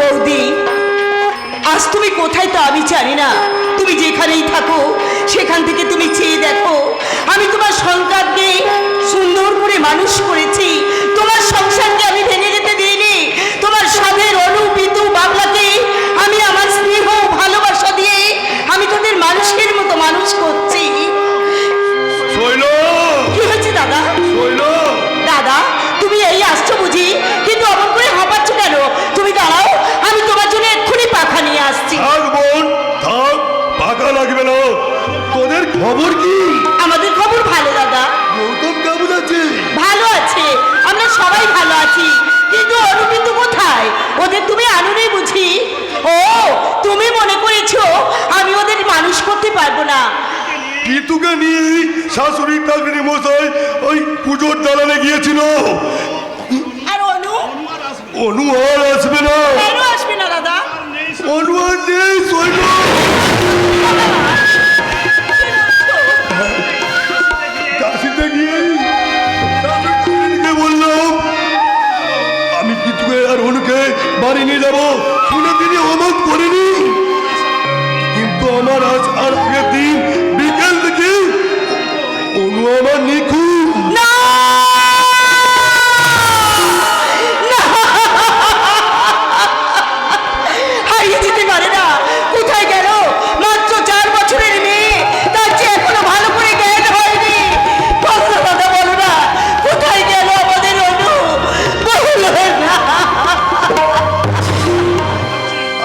বৌদি, আজ তুমি কোথায় তা আমি জানি না। তুমি যেখানেই থাকো সেখান থেকে তুমি চেয়ে দেখো, আমি তোমার সন্তানকে সুন্দর করে মানুষ করেছি। তোমার সংসারকে আমি ভেঙে যেতে দিইনি। তোমার সাধের অনুপিতু বাংলাকে আমি আমার স্নেহ ভালোবাসা দিয়ে আমি তোদের মানুষের মতো মানুষ করছি। কি হয়েছে দাদা? দাদা, তুমি এই আসছো বুঝি, কিন্তু অমন করে হাঁপাচ্ছ কেন? তুমি দাঁড়াও, আমি তোমার জন্য এক্ষুনি পাখা নিয়ে আসছি। পাকা লাগবে না। তোদের খবর কি? আমাদের খবর ভালো দাদা। গৌতম কেমন আছে? ভালো আছে, আমরা সবাই ভালো আছি, কিন্তু অনুপিতু কোথায়? ওদের তুমি আনুনি বুঝি? ও, তুমি মনে করেছো আমি ওদের মানুষ করতে পারবো না? পিতুকে নিয়ে শাশুড়ি কাকড়ি মশাই ওই পুজোর দালানে গিয়েছিল। আর অনু? অনু আর আসবে না। কেন আসবে না দাদা? অনু আর নেই। কাশিতে গিয়ে শাশুড়িকে বললাম আমি পিতুকে আর অনুকে বাড়ি নিয়ে যাবো, শুনে তিনি অমত করেনি। কিন্তু আমার আজ আর আগের দিন বিকেল থেকে অনু আমার নিখুঁত। না, হারিয়ে যেতে পারে না। কোথায় গেল? মাত্র 4 বছরের মেয়ে, তার যে এখনো ভালো করে জ্ঞান হয়নি। কথা কথা বলো না, কোথায় গেল আমাদের অনু? বলো না।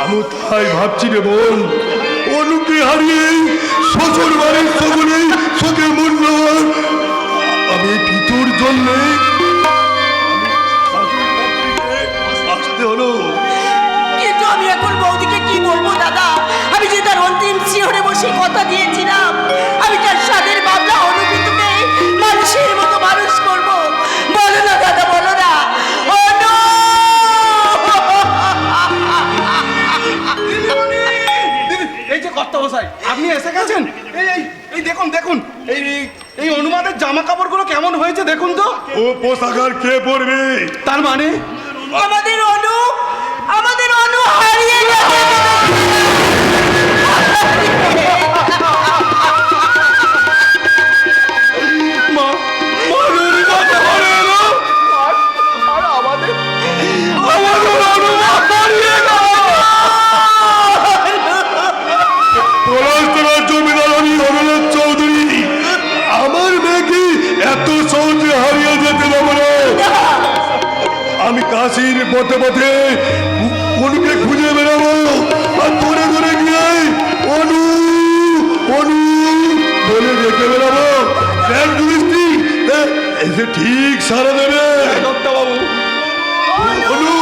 আমি তাই ভাবছি রে বোন, অনুকে হারিয়ে শ্বশুর বাড়ির সকলেই শোকে মূল্য। আমি পিতুর জন্যে আসতে হলো। কিন্তু আমি এখন বৌদিকে কি বলবো দাদা? আমি যে তার অন্তিম শিহরে বসে কথা দিয়েছিলাম, আমি তার স্বাদের বাবলা অনুপিতুকে মানুষের মতো মানুষ করবো। বলো না দাদা, বলো না। অনু! এই যে কর্তা মশাই, আপনি এসে গেছেন। এই এই এই দেখুন দেখুন, এই এই অনুমাদের জামা কাপড়গুলো কেমন হয়েছে দেখুন তো। ও পোশাক আর কে পরবে? তার মানে আমাদের অনু হারিয়ে গেছে। আমার মেয়েকে এত সহজে হারিয়ে যেতে দেবো না। আমি কাশির পথে পথে অনুকে খুঁজে বেড়াবো আর ধরে ধরে গিয়ে অনু অনু বলে রেখে বেড়াবো। দৃষ্টি এসে ঠিক সারা দেবে। বাবু, অনু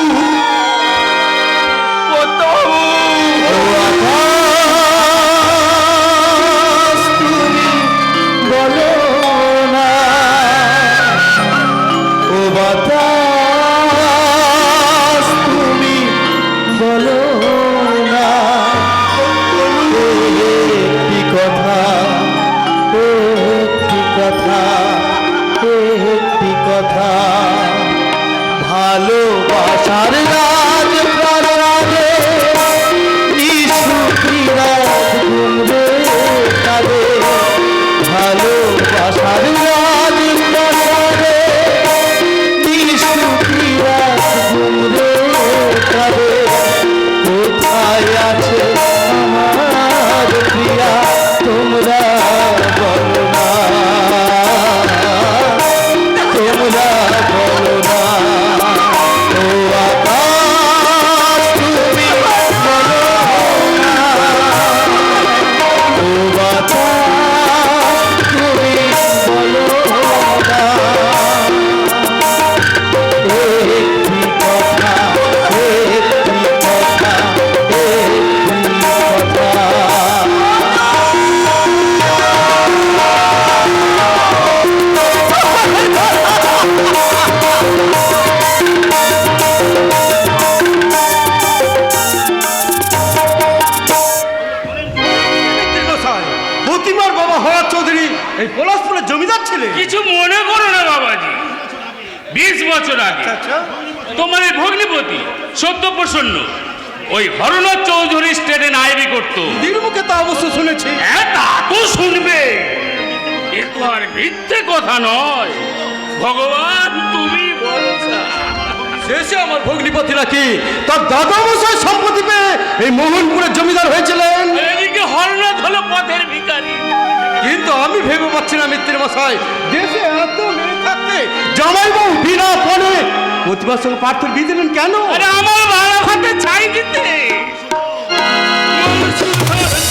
ভালোবাসার রাজ প্রাণে নিশুতিরা ঘুমরে কাঁদে। ভালোবাসার রাজ প্রাণে নিশুতিরা ঘুমরে কাঁদে। কোথায় আছে আমার প্রিয়া তোমরা বলো না, তোমরা বলো না। এই পলাশপুরের জমিদার ছেলে। কিছু মনে করো না বাবাজি, 20 বছর আগে তোমার এই ভগ্নিপতি সত্যপ্রসন্ন ওই হরনাথ চৌধুরী স্টেটে নাইবি করতো। দিদির মুখে তা অবশ্য শুনেছি। হ্যাঁ, তা তো শুনবে, এ তো আর মিথ্যে কথা নয়। ভগবান তুমি ভরসা। শেষে আমার ভগ্নিপতি নাকি তার দাদা মশাই সম্পত্তি পেয়ে এই মোহনপুরের জমিদার হয়েছিলেন। এদিকে হরনাথ হলো পথের ভিখারি। কিন্তু আমি ভেবে পাচ্ছি না মিত্রের মশাই, দেশে এত মেয়ে থাকতে জামাইবাবু বিনা ফলে প্রতিমার সঙ্গে পার্থর বিয়ে দিলেন কেন? আরে আমার ভাড়া ভাতে চাই দিতে।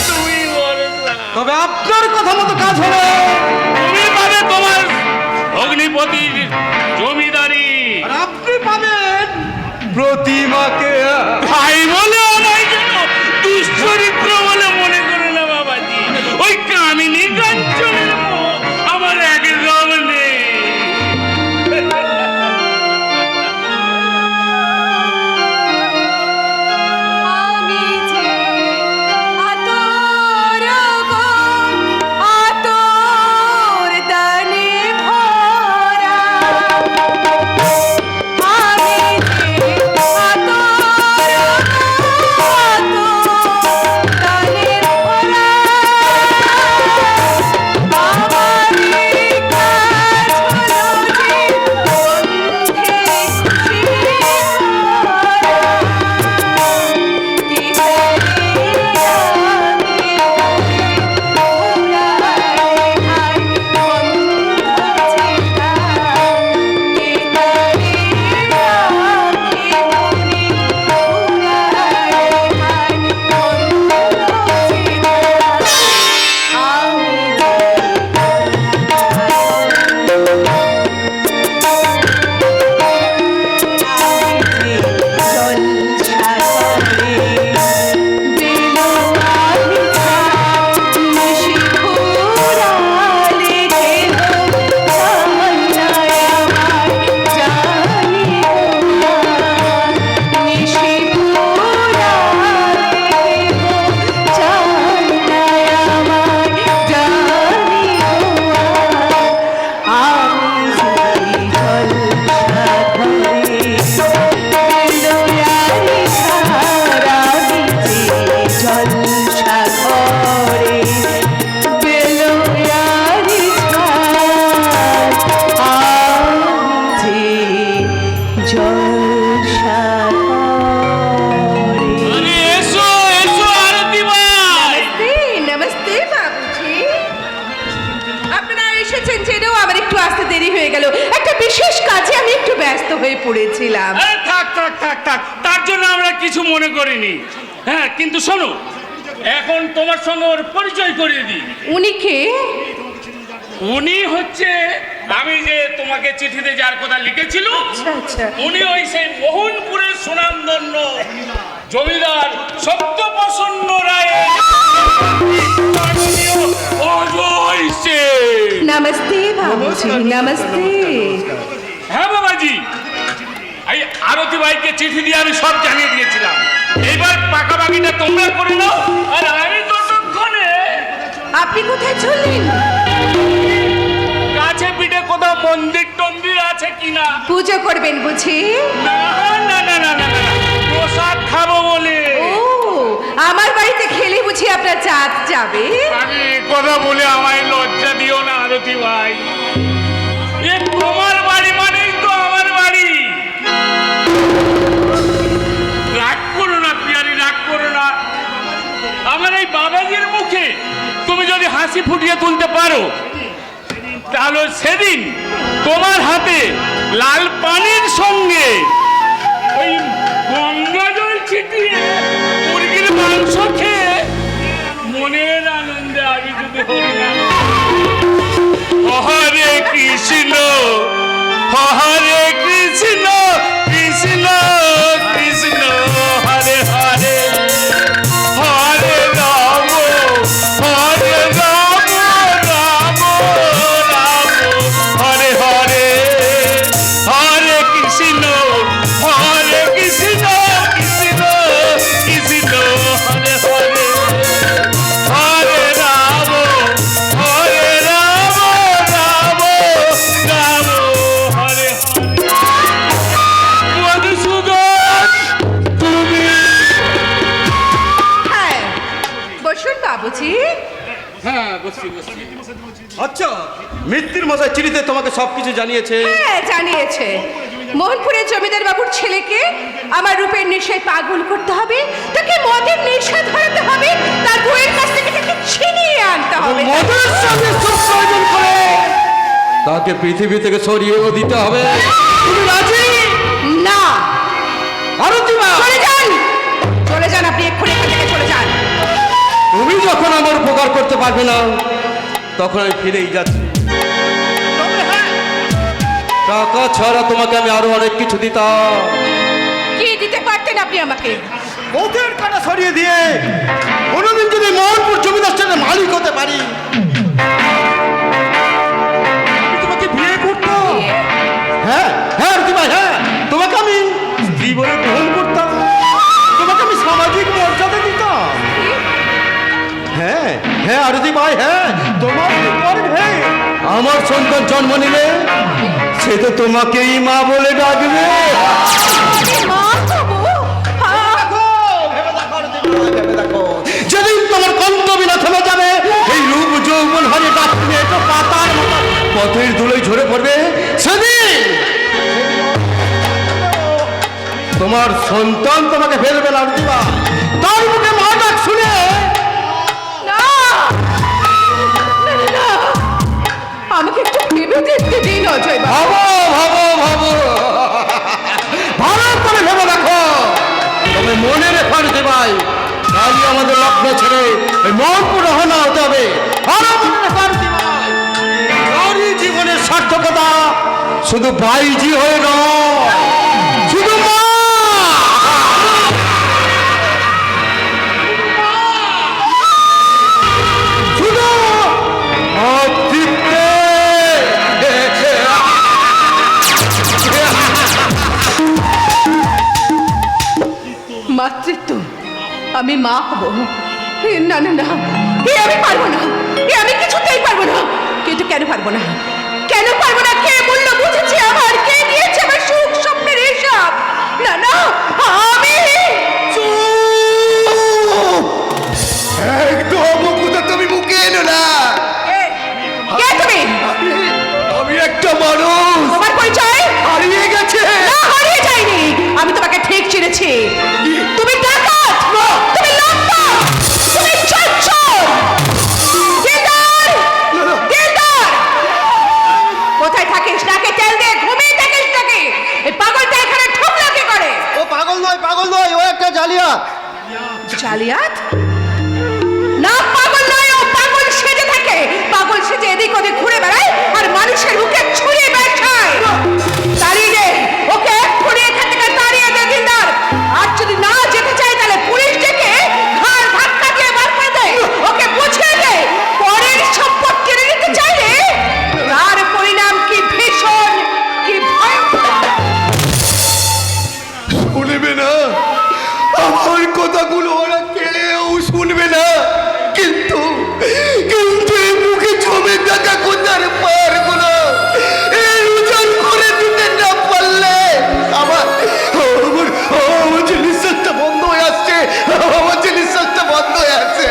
তুমি ভরসা। তবে আপনার কথা মতো কাজ হবে। তুমি পাবে তোমার অগ্নিপতির জমিদারি। আর আপনি পাবেন প্রতিমাকে। ভাই বলে আমায় যেন দুশ্চরিত্র বলে মনে করো না বাবাজি। ওই কামিনী কাঞ্চনের মোহ আমার একদম নেই। আমি যে আতর গো আতর দানে ভরা আমি যে আতর গো আতর দানে ভরা আমারই কাজ হলো যে বন্ধে খুশি আরে এসো এসো আরতি ভাই। নমস্তে বাবুজি, আপনারা এসেছেন জেনেও আমার একটু আসতে দেরি হয়ে গেল। একটা বিশেষ কাজে আমি একটু ব্যস্ত হয়ে পড়েছিলাম। আরে থাক থাক থাক থাক, তার জন্য আমরা কিছু মনে করিনি। হ্যাঁ, কিন্তু শোনো, এখন তোমার সঙ্গে ওর পরিচয় করিয়ে দিই। উনি কে? উনি হচ্ছে আমি যে তোমাকে চিঠিতে যার কথা লিখেছিল, আচ্ছা উনি ওই সেই মোহনপুরের সুনামধন্য জমিদার সত্যপ্রসন্ন রায়ের মাননীয় অজয় সেন। নমস্তে বাবুজি, নমস্তে। হ্যাঁ বাবাজি, এই আরতি ভাইকে চিঠি দিয়ে আমি সব জানিয়ে দিয়েছিলাম। এইবার পাকাপাকিটা তোমরা করে নাও, আর আমি ততক্ষণে আপনি কোথায় চললেন? কাছে পিঠে কোথাও মন্দির টন্দির আছে কিনা। পুজো করবেন বুঝি? না না না না না না, প্রসাদ খাবো বলে। ও, আমার বাড়িতে খেলে বুঝি আপনার চাঁদ যাবে? আরে কথা বলে আমায় লজ্জা দিও না আরতি ভাই। এ তোমার বাড়ি মানেই তো আমার বাড়ি। রাগ করো না পিয়ারি, রাগ করো না। আমার এই বাবাজির মুখে তুমি যদি হাসি ফুটিয়ে তুলতে পারো, তাহলে সেদিন তোমার হাতে লাল পানির সঙ্গে ওই গঙ্গা জল ছিটিয়ে মুরগির মাংস খেয়ে মনের আনন্দে আমি যদি হরিনাম হরে কৃষ্ণ হরে কৃষ্ণ কৃষ্ণ কৃষ্ণ হরে হরে হরে রাম হরে রাম রাম রাম হরে হরে হরে কৃষ্ণ কৃষ্ণ কৃষ্ণ কৃষ্ণ হরে হরে হরে রাম রাম রাম রাম হরে হরে মধুসূদন হ্যাঁ বসছি বসছি। আচ্ছা মৃত্যুর মশাই চিঠিতে তোমাকে সবকিছু জানিয়েছে? হ্যাঁ জানিয়েছে। মোহনপুরের জমিদার বাবুর ছেলেকে আমার রূপের নেশায় পাগল করতে হবে, তাকে মদের নেশা ধরাতে হবে, তার বউয়ের কাছ থেকে তাকে ছিনিয়ে আনতে হবে। মদের সঙ্গে সুখ প্রয়োজন করে তাকে পৃথিবী থেকে সরিয়েও দিতে হবে। তুমি রাজি? না। আরতিমা চলে যান, চলে যান, আপনি এক্ষুনি এখান থেকে চলে যান। তুমি যখন আমার উপকার করতে পারবে না তখন আমি ফিরেই যাচ্ছি। তবে হ্যাঁ, টাকা ছাড়া তোমাকে আমি আরো অনেক কিছু দিতাম। কি দিতে পারতেন আপনি আমাকে? মুখের কাটা সরিয়ে দিয়ে কোনোদিন যদি মোহনপুর জমিদার সাথে মালিক হতে পারি, আমি তোমাকে বিয়ে করতাম। হ্যাঁ হ্যাঁ আরতি ভাই, হ্যাঁ তোমাকে আমি স্ত্রী বলে গ্রহণ করতাম, তোমাকে আমি সামাজিক মর্যাদা দিতাম। হ্যাঁ হ্যাঁ আরতি ভাই, হ্যাঁ তোমার গর্ভে আমার সন্তান জন্ম নিলে সে তো তোমাকেই মা বলে ডাকবে। মা হবো? যেদিন তোমার কন্তবিনা থেমে যাবে, এই রূপ যৌবন হারিয়ে ডাকবে একটা পাতার মতো পথের ধুলোয় ঝরে পড়বে, সেদিন তোমার সন্তান তোমাকে ফেলবে না দিবা। তার মুখে মা ডাক শুনে না, না, না, না। আমাকে একটু ভেবে দেখতে দিন অজয় বাবু। ভাবো ভাবো ভাবো, ভালো করে ভেবে দেখো। তবে মনে রেখো দিবাই, কালই আমাদের লগ্ন ছেড়ে ওই মোহনপুর রওনা হতে হবে। আরো মনে রেখো দিবাই, নারী জীবনের সার্থকতা শুধু বাইজি হয়ে নয়, শুধু মা। শুধু অতৃপ্তে। মাতৃত্ব, আমি মা হব? না না না, এ আমি পারবো না, এ আমি কিছুতেই পারবো না। কিন্তু কেন পারবো না, কেন পারবো না? কে মূল্য বুঝেছে আমার, কে দিয়েছে আমার সুখ স্বপ্নের হিসাব? না না, আমি একদম কথা তুমি মুখে এনো না। কে তুমি? আমি একটা মানুষ, তোমার পরিচয়? হারিয়ে গেছে। না, হারিয়ে যায়নি, আমি তোমাকে ঠিক চিনেছি। তুমি ডাকাত, তুমি লম্পট, তুমি চোর। দিলদার, দিলদার, কোথায় থাকিস? নাকে তেল দিয়ে ঘুমিয়ে থাকিস নাকি? এই পাগলটা এখানে ঢুকলো কি করে? ও পাগল নয়, ও একটা জালিয়াত। জালিয়াত? না, পাগল নয়, ও পাগল সেজে থাকে। পাগল সেজে এদিক ওদিক ঘুরে বেড়ায় আর মানুষের মুখে ছুঁড়ে বেড়ায়। তাড়িয়ে দে ওকে, এক্ষুনি এখান থেকে তাড়িয়ে দে দিলদার। আর যদি না যেতে চায় তাহলে পুলিশ ডেকে ঘাড় ধাক্কা দিয়ে বার করে দে। ওকে বুঝিয়ে দে, পরের সম্পদ কেড়ে নিতে চাইলে তার পরিণাম কি ভীষণ, কি ভয়ঙ্কর। শুনবে না আমার কথাগুলো, ওরা কেউ শুনবে না। কিন্তু কিন্তু এই মুখে জমে থাকা কোথার পার গুলো এই উজান করে দিতে না পারলে আমার আমার যে নিঃশ্বাসটা বন্ধ হয়ে আসছে, আমার যে নিঃশ্বাসটা বন্ধ হয়ে আসছে।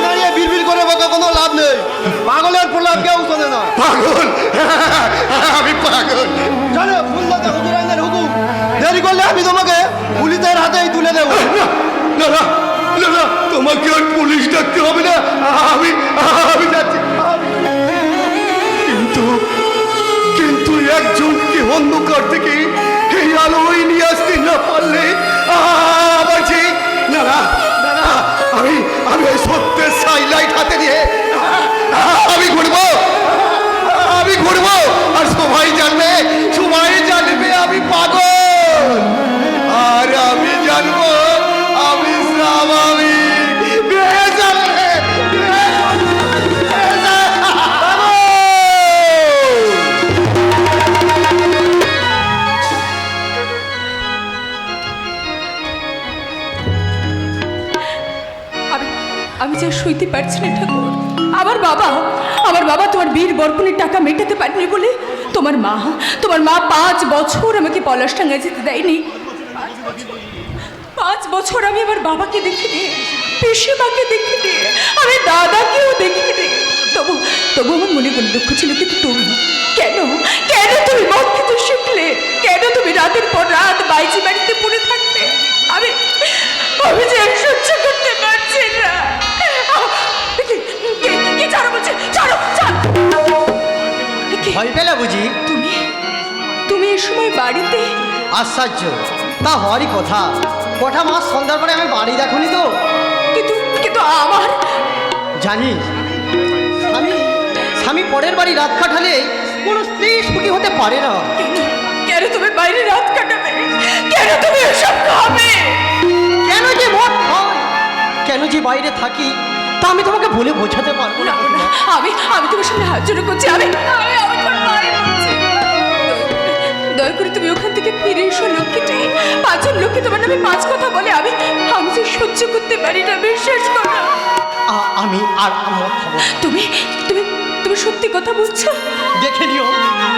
দাঁড়িয়ে বিড়বিড় করে বকা কোনো লাভ নেই, পাগলের প্রলাপ কেউ শোনে না। পাগল, আমি পাগল। চলো ফুললতা হুজুর আইনের হুকুম, দেরি করলে আমি তোমাকে পুলিশের হাতেই তুলে দেবো। না না না না, তোমাকে আর পুলিশ ডাকতে হবে না, আমি আমি যাচ্ছি। কিন্তু কিন্তু একজনকে অন্ধকার থেকে এই আলোয় নিয়ে আসতে না পারলে আবার যে না না না না, আমি আমি ওই সত্যের সাইলাইট হাতে নিয়ে আমি ঘুরবো, আমি ঘুরবো, আর সবাই জানবে আমি পাগল, আর আমি জানবো আমি স্বাভাবিক। বেজালে, আমি যে শুইতে পারছি না ঠাকুর। আমার বাবা তোমার বীর বরপুনের টাকা মেটাতে পারেনি বলে তোমার মা 5 বছর আমাকে পলাশডাঙ্গায় যেতে দেয়নি। 5 বছর আমি আমার বাবাকে দেখিনি। পিসিমাকে দেখিনি, আমি দাদাকেও দেখিনি। তবু তবু আমার মনে কোনো দুঃখ ছিল, কিন্তু তুমি কেন কেন তুমি মদ খেতে শিখলে? কেন তুমি রাতের পর রাত বাইজি বাড়িতে পড়ে থাকতে? আমি আমি যে আর সহ্য করতে পারছি না। কি ছাড়ো বলছে, ছাড়ো ছাড়ো। ভয় পেলে বুঝি? তুমি তুমি এই সময় বাড়িতে? আশ্চর্য, তা হওয়ারই কথা। কটা মাস সন্ধ্যার পরে আমি বাড়ি দেখনি তো। কিন্তু কিন্তু আমার জানিস, স্বামী স্বামী পরের বাড়ি রাত কাটালে কোনো স্ত্রী সুখী হতে পারে না। কেন কেন তুমি বাইরে রাত কাটাবে? কেন তুমি এসব খাবে? কেন যে মদ খাই, কেন যে বাইরে থাকি, তা আমি তোমাকে বলে বোঝাতে পারবো না। না, না, আমি আমি তোমার সামনে হাত জোড় করছি। আমি আমি আমি তোমার মায়ের বলছি, দয়া করে তুমি ওখান থেকে ফিরে এসো লক্ষ্মীটি। পাঁচজন লোককে তোমার নামে পাঁচ কথা বলে, আমি আমি যে সহ্য করতে পারি না, বিশ্বাস করো। আমি আর মদ খাবো না। তুমি তুমি তুমি সত্যি কথা বলছো? দেখে নিও,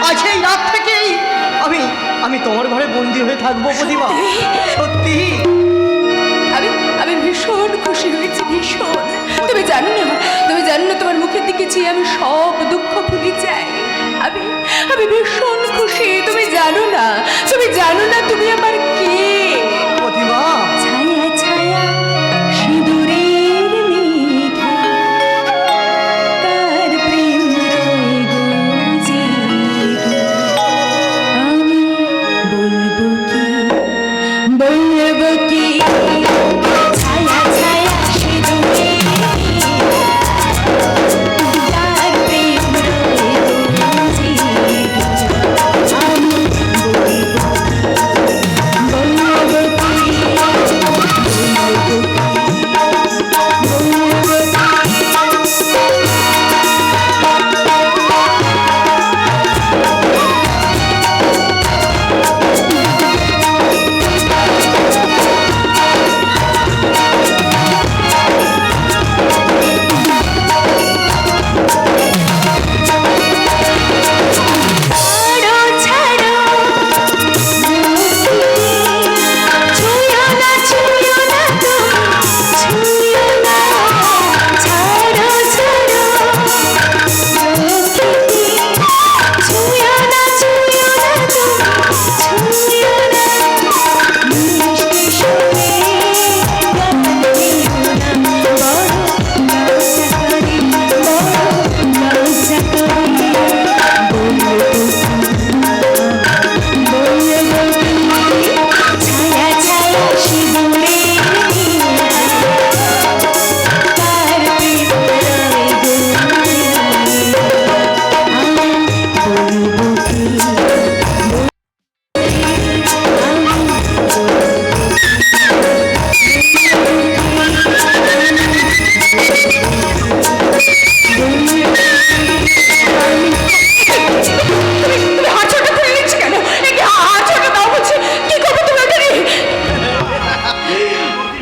আজ এই রাত থেকেই আমি আমি তোমার ঘরে বন্দি হয়ে থাকবো প্রতিভা। সত্যি আমি আমি ভীষণ খুশি হয়েছি, ভীষণ। তুমি জানো না, তুমি জানো না, তোমার মুখের দিকে চেয়ে আমি সব দুঃখ ভুলে যাই। আমি আমি ভীষণ খুশি। তুমি জানো না, তুমি জানো না তুমি আমার কে। প্রতিভা, ছায়া ছায়া সিঁদুরের মেঘে কার প্রেম রয়ে জেগে। আমি বলবো কি ছায়া ছায়া সিঁদুরের কার প্রেম রয়ে জেগে। আমি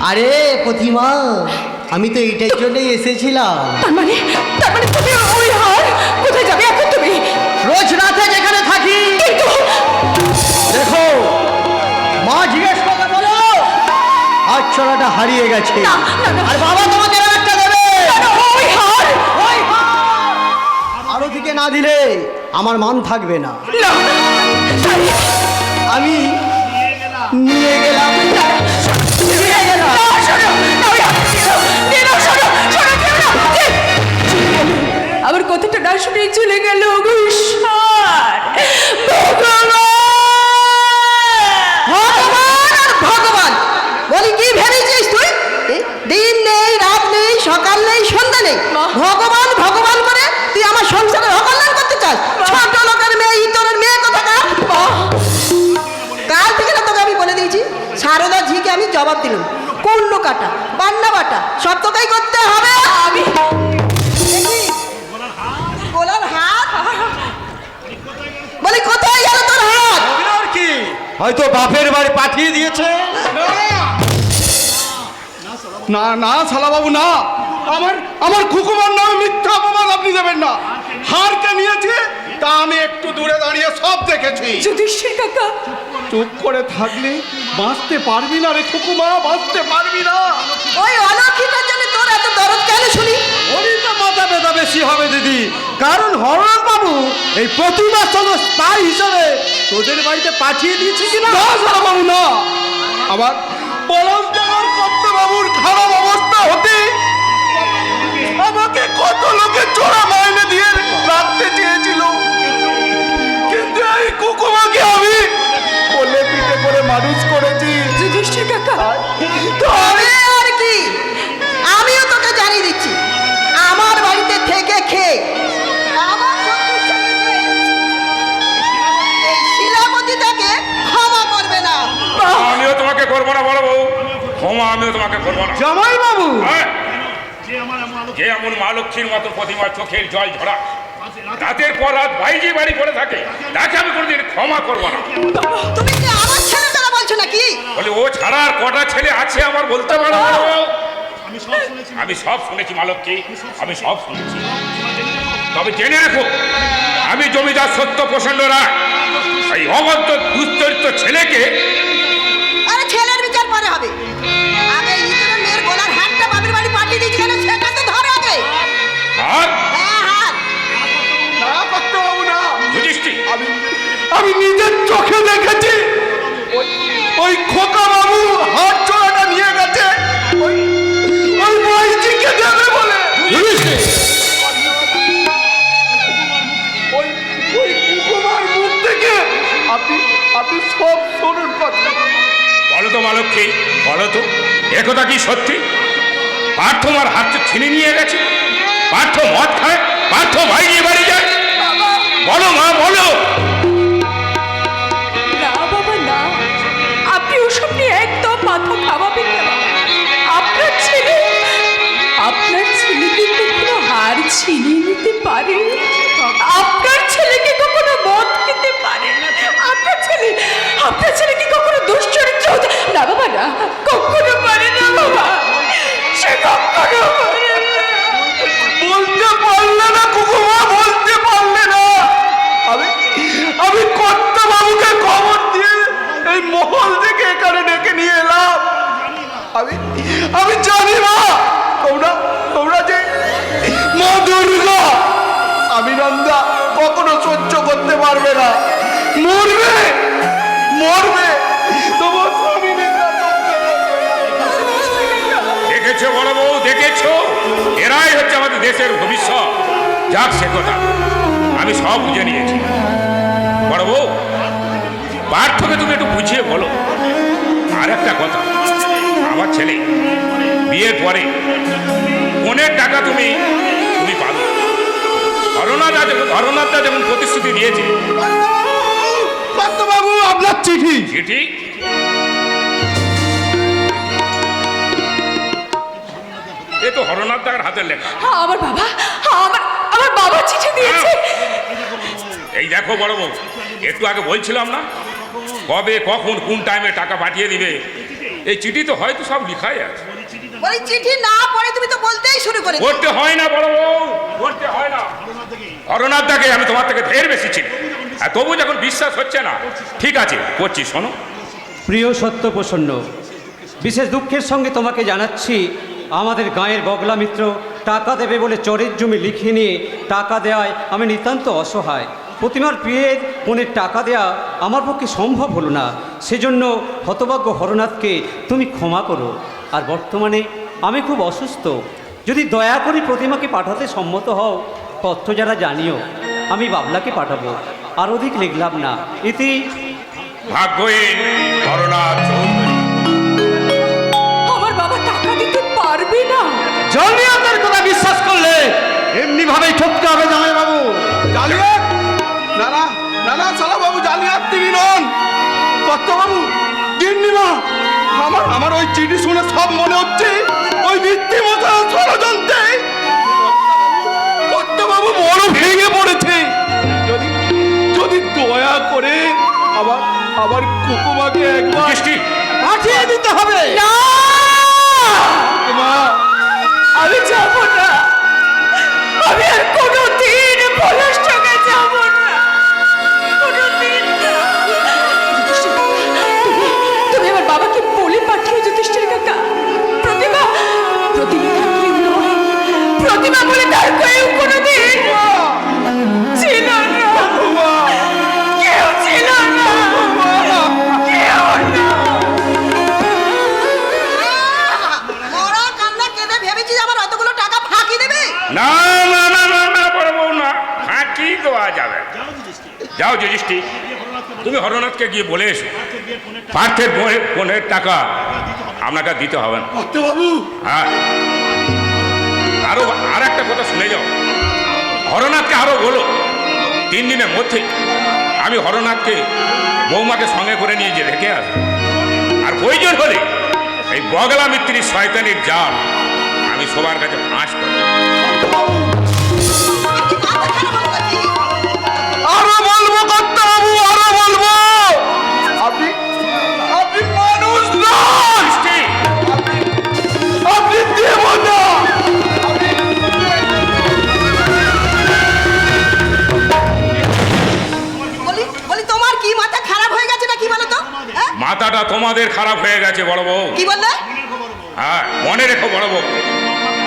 আরে প্রতিমা, আমি তো এইটার জন্যই এসেছিলাম। তার মানে তুমি ওই হার কোথায় যাবে এখন তুমি? রোজ রাতে যেখানে থাকি। কিন্তু দেখো, মা জিজ্ঞেস করে বলো হাত ছড়াটা হারিয়ে গেছে। না, না, না। আর বাবা তোমাকে একটা দেবে। ওই হার ওই হার আরো দিকে না দিলে আমার মান থাকবে না। না, আমি নিয়ে গেলাম। নিয়ে গেলাম। আবার কথাটা না শুনে চলে গেল। ভগবান বলি, কি ভেবেছিস তুই? দিন নেই, রাত নেই, সকাল নেই, সন্ধ্যা নেই, ভগবান ভগবান করে তুই আমার সংসারে অকল্যাণ করতে চাস? ছোট লোকের মেয়ে, ইতরের মেয়ে কোথাকার। কাল থেকে না তোকে আমি বলে দিয়েছি, সারদা ঝিকে আমি জবাব দিলাম। কুণ্ড কাটা, বান্না বাটা সব তোকেই করতে হবে। আমি গোলার হাত বলি, কোথায় গেল তোর হাত? কি হয়তো বাপের বাড়ি পাঠিয়ে দিয়েছে। না না শালাবাবু, না, আমার খুকুমার নামে মিথ্যা অপমান আপনি দেবেন না। হারকে নিয়েছে তা আমি একটু দূরে দাঁড়িয়ে সব দেখেছি। যুধিষ্ঠির কাকা, চুপ করে থাকলে বাঁচতে পারবি না রে খুকুমা, বাঁচতে পারবি না। ওই অলক্ষিত বেশি হবে দিদি, কারণ হরনাথ বাবু এই প্রতিমার সঙ্গে স্পাই হিসাবে তোদের বাড়িতে পাঠিয়ে দিয়েছে কিনা। না বাবু না, আমার পলাশনগর কর্তাবাবুর খারাপ অবস্থা হতে আমাকে কত লোকে চোরা মাইনে দিয়ে রাখতে চেয়েছিল, কিন্তু এই কুকুমাকে আমি কোলে পিঠে করে মানুষ করেছি। যুধিষ্ঠির কাকা, তবে আর কি, আমিও তোকে জানিয়ে দিচ্ছি, আমার বাড়িতে থেকে খেয়ে আমার শত্রুর সঙ্গে যে এই শিলাপতিটাকে ক্ষমা করবে না। আমিও তোমাকে করবো না বড় বউ, ক্ষমা আমিও তোমাকে করবো না। জামাই বাবু, হ্যাঁ? যে এমন মা লক্ষ্মীর মতো প্রতিমার চোখের জল ঝরা রাতের পর রাত বাইজি বাড়ি পড়ে থাকে, তাকে আমি কোনোদিন ক্ষমা করবো না। তুমি কি আমার ছেলে তারা বলছো নাকি? বলে ও ছাড়া আর কটা ছেলে আছে আমার বলতে পারো? আমি সব শুনেছি মা লক্ষ্মী, আমি সব শুনেছি। তবে জেনে রেখো, আমি জমিদার সত্য প্রসন্ন রায় এই অবদ্ধ দুশ্চরিত্র ছেলেকে আরে ছেলের বিচার পরে হবে, আগে ইঁদুরের মেয়ের গলার হাতটা বাপের বাড়ি পাঠিয়ে দিয়েছি কেন সেটা তো ধরে আগে। আর হ্যাঁ হাত। না কর্তাবাবু না, যুধিষ্ঠির, আমি নিজের চোখে দেখেছি ওই খোকা বাবু হাত চোরাটা নিয়ে গেছে ওই ভাইজিকে দেবে বলে। ওই ওই কুকুমার মুখ থেকে আপনি আপনি সব শুনুন কথা। বলো তো মা লক্ষ্মী, বলো তো একথা কি সত্যি? পার্থ আমার হাত ছিনে নিয়ে গেছে, পার্থ মদ খায়, পার্থ বাইরে বাড়ি যায়, বলো মা বলো। না বাবা না, আপনি ওসব নিয়ে একদম মাথা খাওয়াবেন না। আপনার ছেলে কিন্তু কোনো হার ছিনিয়ে নিতে পারে, আপনার ছেলেকে কখনো মদ খেতে পারে, আপনার ছেলে কি কখনো দুশ্চরিত্র হতে না বাবা না, কখনো পারে না বাবা, সে কখনো পারে না। বলতে পারলে না কুকুমা, বলতে পারলে না। আমি কর্তাবাবুকে খবর দিয়ে এই মহল থেকে এখানে ডেকে নিয়ে এলাম। আমি জানি না তোমরা যে মা দুর্গা আমি নন্দা কখনো সহ্য করতে পারবে না, মরবে তবু আমি নিন্দা করতে দেখেছো বড় বউ, দেখেছো, এরাই হচ্ছে আমাদের দেশের ভবিষ্যৎ। যাক সে কথা, আমি সব বুঝে নিয়েছি। বড় বউ, পার্থকে তুমি একটু বুঝিয়ে বলো। আর একটা কথা, আমার ছেলে বিয়ের পরে ফোনের টাকা তুমি পাবে। হরনাথদা যেমন প্রতিশ্রুতি দিয়েছে। কর্তাবাবু আপনার চিঠি। চিঠি? এ তো হরনাথদার হাতের লেখা। আমার বাবা, আমার বাবা চিঠি দিয়েছে। এই দেখো বড় বউ, একটু আগে বলছিলাম না কবে কখন কোন টাইমে টাকা পাঠিয়ে দিবে, এই চিঠি তো হয়তো সব লিখাই আছে। ওই চিঠি না পড়ে তুমি তো বলতেই শুরু করে দিলে। করতে হয় না বড় বউ, করতে হয় না। হরনাথদাকে আমি তোমার থেকে ঢের বেশি চিনি, আর তবু যখন বিশ্বাস হচ্ছে না, ঠিক আছে করছি, শোনো। প্রিয় সত্যপ্রসন্ন, বিশেষ দুঃখের সঙ্গে তোমাকে জানাচ্ছি, আমাদের গাঁয়ের বগলা মিত্র টাকা দেবে বলে চরের জমি লিখে নিয়ে টাকা দেওয়ায় আমি নিতান্ত অসহায়। প্রতিমার বিয়ের বোনের টাকা দেওয়া আমার পক্ষে সম্ভব হলো না, সেজন্য হতভাগ্য হরনাথকে তুমি ক্ষমা করো। আর বর্তমানে আমি খুব অসুস্থ, যদি দয়া করে প্রতিমাকে পাঠাতে সম্মত হও তথ্য যারা জানিও, আমি বাবলাকে পাঠাবো। আর অধিক লিখলাম না, ইতি ভাগ্যহীন হরনাথ চৌধুরী। আমার বাবা টাকা দিতে পারবে না। জালিয়াতের কথা বিশ্বাস করলে এমনি ভাবেই ঠকতে হবে জামাই বাবু। জালিয়াত? না সালা বাবু, জালিয়াত তিনি নন। কর্তাবাবু, গিন্নিমা, আমার ওই চিঠি শুনে সব মনে হচ্ছে ওই ভিত্তিমতো ষড়যন্ত্রে কর্তাবাবু বড় ভেঙে পড়েছে। যদি দয়া করে আবার কুকুমাকে একবার দৃষ্টি, পাঠিয়ে দিতে হবে। না, কুকুমা, আমি যাব না, আমি আর কোনোদিন পলাশটাকে যাব না, কোনোদিন না। তুমি আমার বাবাকে বলে পাঠিয়ে যুধিষ্ঠির কাকা, প্রতিমা বলে তার কেউ কোনোদিন যাও যুধিষ্ঠির, তুমি হরনাথকে গিয়ে বলে এসো পার্থের বোনের টাকা আপনাকে দিতে হবে না। বাবু হ্যাঁ, আর একটা কথা শুনে যাও, হরনাথকে আরো বলো 3 দিনের মধ্যে আমি হরনাথকে বৌমাকে সঙ্গে করে নিয়ে যে রেখে আসবো। আর প্রয়োজন হলে এই বগলা মিত্রির শয়তানির জাল আমি সবার কাছে ফাঁস করব। আরো বলবো কর্তাবাবু, আরো বলবো। আপনি আপনি মানুষ নন, যুধিষ্ঠির, আপনি দেবতা। বলি তোমার কি মাথা খারাপ হয়ে গেছে না কি বলো তো? হ্যাঁ? মাথাটা তোমাদের খারাপ হয়ে গেছে বড় বউ। কি বললে? হ্যাঁ, মনে রেখো বড় বউ,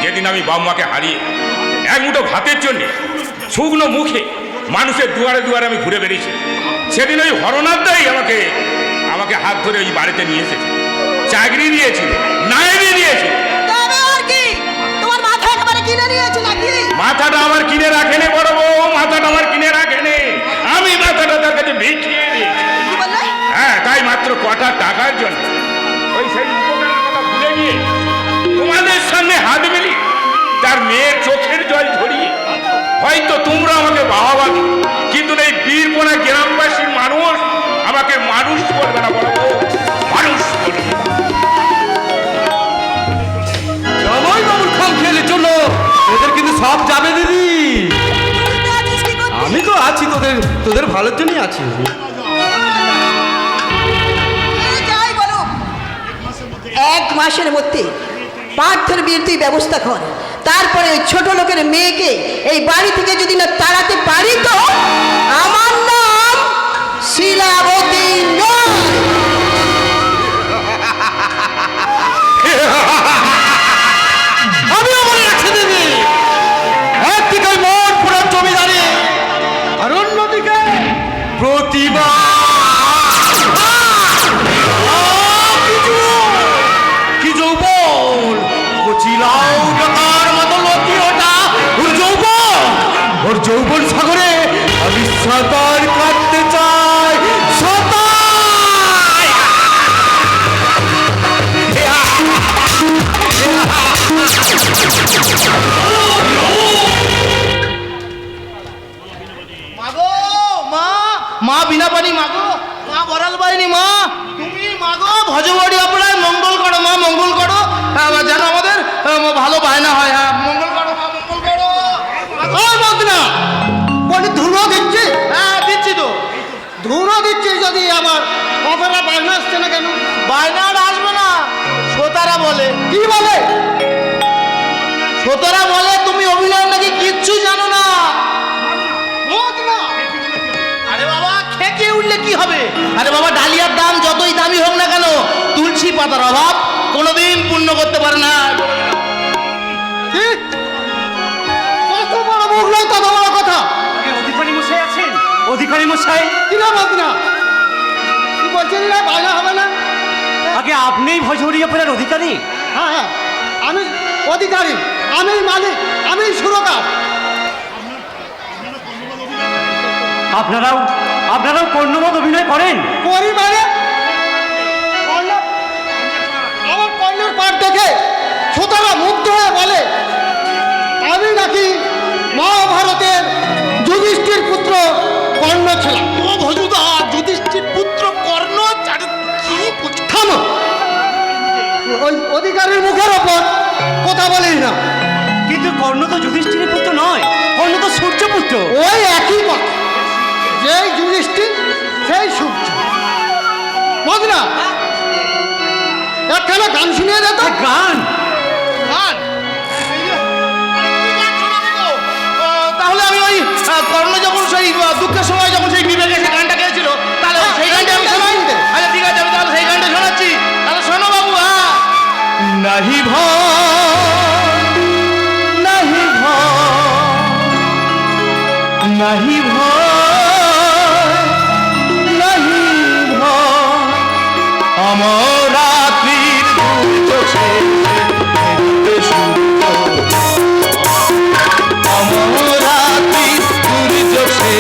যেদিন আমি বাম্মাকে হারিয়ে এক মুঠো ভাতের জন্য শুকনো মুখে মানুষের দুয়ারে দুয়ারে আমি ঘুরে বেরিয়েছি, সেদিন ওই হরনাথদাই আমাকে হাত ধরে ওই বাড়িতে নিয়ে এসেছে, চাকরি দিয়েছিল, নায়েবি দিয়েছিল। তবে আর কি? তোমার মাথা একেবারে কিনে নিয়েছে নাকি? মাথাটা আমার কিনে রাখেনি বড় বউ, মাথাটা আমার কিনে রাখেনি, আমি মাথাটা তার কাছে ভিখিয়ে দিয়েছি। কি বললে? হ্যাঁ, তাই মাত্র কটা টাকার জন্য ওই সেই উপকারের কথা ভুলে গিয়ে তোমাদের সামনে হাত মিলিয়ে তার মেয়ের চোখের জল ঝরিয়ে হয়তো তোমরা আমাকে বাবা দিও, কিন্তু এই বীরপোনা গ্রামবাসীর মানুষ আমাকে মানুষ বলবে না বড় বউ, মানুষ বলবে না। জামাই বাবুর খাম খেলে চলো, এদের কিন্তু সব যাবে দিদি। তুই আছিস কি করছিস? আমি তো আছি, তোদের ভালোর জন্যই আছি। এই যাই বলো, 1 মাসের মধ্যে পার্থের বিয়ের তুই ব্যবস্থা কর। তারপরে ওই ছোট লোকের মেয়েকে এই বাড়ি থেকে যদি না তাড়াতে পারি তো আমার নাম শিলাবতী নয়। আমিও মনে রাখছি দিদি, একদিকে ওই মন পুরো জমিদারি, আর অন্যদিকে প্রতিভা। কি যৌবন, কচিলাও টাকার মতো লতি ওটা ওর যৌবন সাগরে আমি সাঁতার কাটতে চাই, সাঁতার। মাগো মা, মা বিনা পানি মাগো, মা বরাল বাহিনী মা, তুমি মাগো ভজবাড়ি আপনার মঙ্গল করো মা, মঙ্গল করো। যেন আমাদের ভালো বায়না হয়। হ্যাঁ, মঙ্গল করো মা, মঙ্গল করো। না বলি ধুনো দিচ্ছি। হ্যাঁ দিচ্ছি তো, ধুনো দিচ্ছি। যদি আমার অপেরা বায়না আসছে না কেন? বায়না আর আসবে না, শ্রোতারা বলে। কি বলে? শ্রোতারা বলে তুমি অভিনয় নাকি কিচ্ছু জানো না। আরে বাবা, খেকে উঠলে কি হবে? আরে বাবা, ডালিয়ার দাম যতই দামি হোক না কেন, তুলসী পাতার অভাব কোনোদিন পূর্ণ করতে পারে না। কত বড় মুখ নয়, তত বড় কথা। অধিকারী মশাই আছেন? অধিকারী মশাই, কি না বলছি না, কি বলছেন না? বায়না হবে না? আগে আপনিই ভজহরিয়া পাড়ার অধিকারী? হ্যাঁ হ্যাঁ, আমি অধিকারী, আমি মালিক, আমি সুরকার। আপনারাও কর্ণমত অভিনয় করেন? করি মানে আমার কর্ণের পাঠ দেখে শ্রোতারা মুগ্ধ হয়ে বলে আমি নাকি মহাভারতের যুধিষ্ঠির পুত্র কর্ণ ছিলাম। ও ভজুদা, যুধিষ্ঠির পুত্র কর্ণ? থামো, ওই অধিকারীর মুখের ওপর কথা বলিস না। কিন্তু কর্ণ তো যুধিষ্ঠিরের পুত্র নয়, কর্ণ তো সূর্যপুত্র। ওই একই কথা, যেই যুধিষ্ঠির সেই সূর্য। বুঝ না, একখানা গান শুনিয়ে দে তো। গান? গান? তাহলে আমি ওই কর্ণ যখন সেই দুঃখের সময় যখন সেই বিবেকে সেই গানটা গেছিল, তাহলে সেই গানটা আমি শোনাই। আচ্ছা ঠিক আছে, আমি তাহলে সেই গানটা শোনাচ্ছি। তাহলে শোনো বাবু। হ্যাঁ, নাহি ভয়, নাহি ভয়, নাহি ভয়, নাহি ভয়, আমার রাত্রির দুর্যোগে আমার রাত্রির দুর্যোগে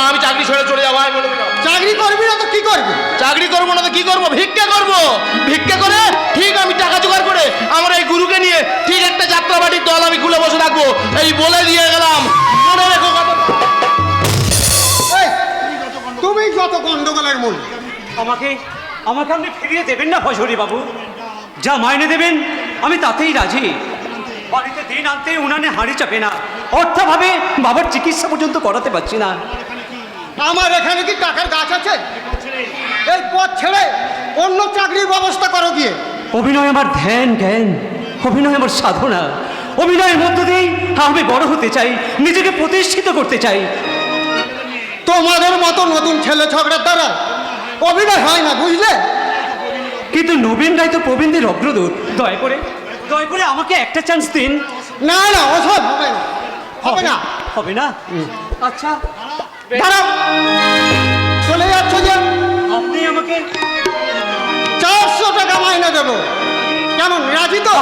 আমি চাকরি ছেড়ে চলে যাবো আমি বলে দিলাম। চাকরি করবি না তো কি করবি? চাকরি করবো না তো কি করবো? ভিক্ষা করবো। ভিক্ষা করে ঠিক আমি টাকা জোগাড় করে আমার এই গুরুকে নিয়ে ঠিক একটা যাত্রাবাড়ির দল আমি খুলে বসে থাকবো, এই বলে দিয়ে গেলাম। মনে রেখো কথা। এই, তুমি যত গন্ডগোলের মূল। আমাকে আমাকে আপনি ফিরিয়ে দেবেন না ভজহরি বাবু? যা মাইনে দেবেন আমি তাতেই রাজি। বাড়িতে দিন আনতে উনানে হাঁড়ি চাপে না, অর্থাভাবে বাবার চিকিৎসা পর্যন্ত করাতে পারছি না। আমার এখানে কি টাকার গাছ আছে? এই পথ ছেড়ে অন্য চাকরির ব্যবস্থা করো গিয়ে। অভিনয় আমার ধ্যান জ্ঞান, অভিনয় আমার সাধনা। অভিনয়ের মধ্য দিয়েই আমি বড় হতে চাই, নিজেকে প্রতিষ্ঠিত করতে চাই। তোমাদের মতো নতুন ছেলে ঝগড়ার দ্বারা অভিনয় হয় না, বুঝলে? কিন্তু নবীন রায় তো প্রবীণদের অগ্রদূত। দয়া করে আমাকে একটা চান্স দিন। না না, ওসব হবে না, হবে না। হবে না? আচ্ছা দাঁড়াও, চলে যাচ্ছ যে? আপনি আমাকে 400 টাকা মাইনে দেবো, কেমন, রাজি তো?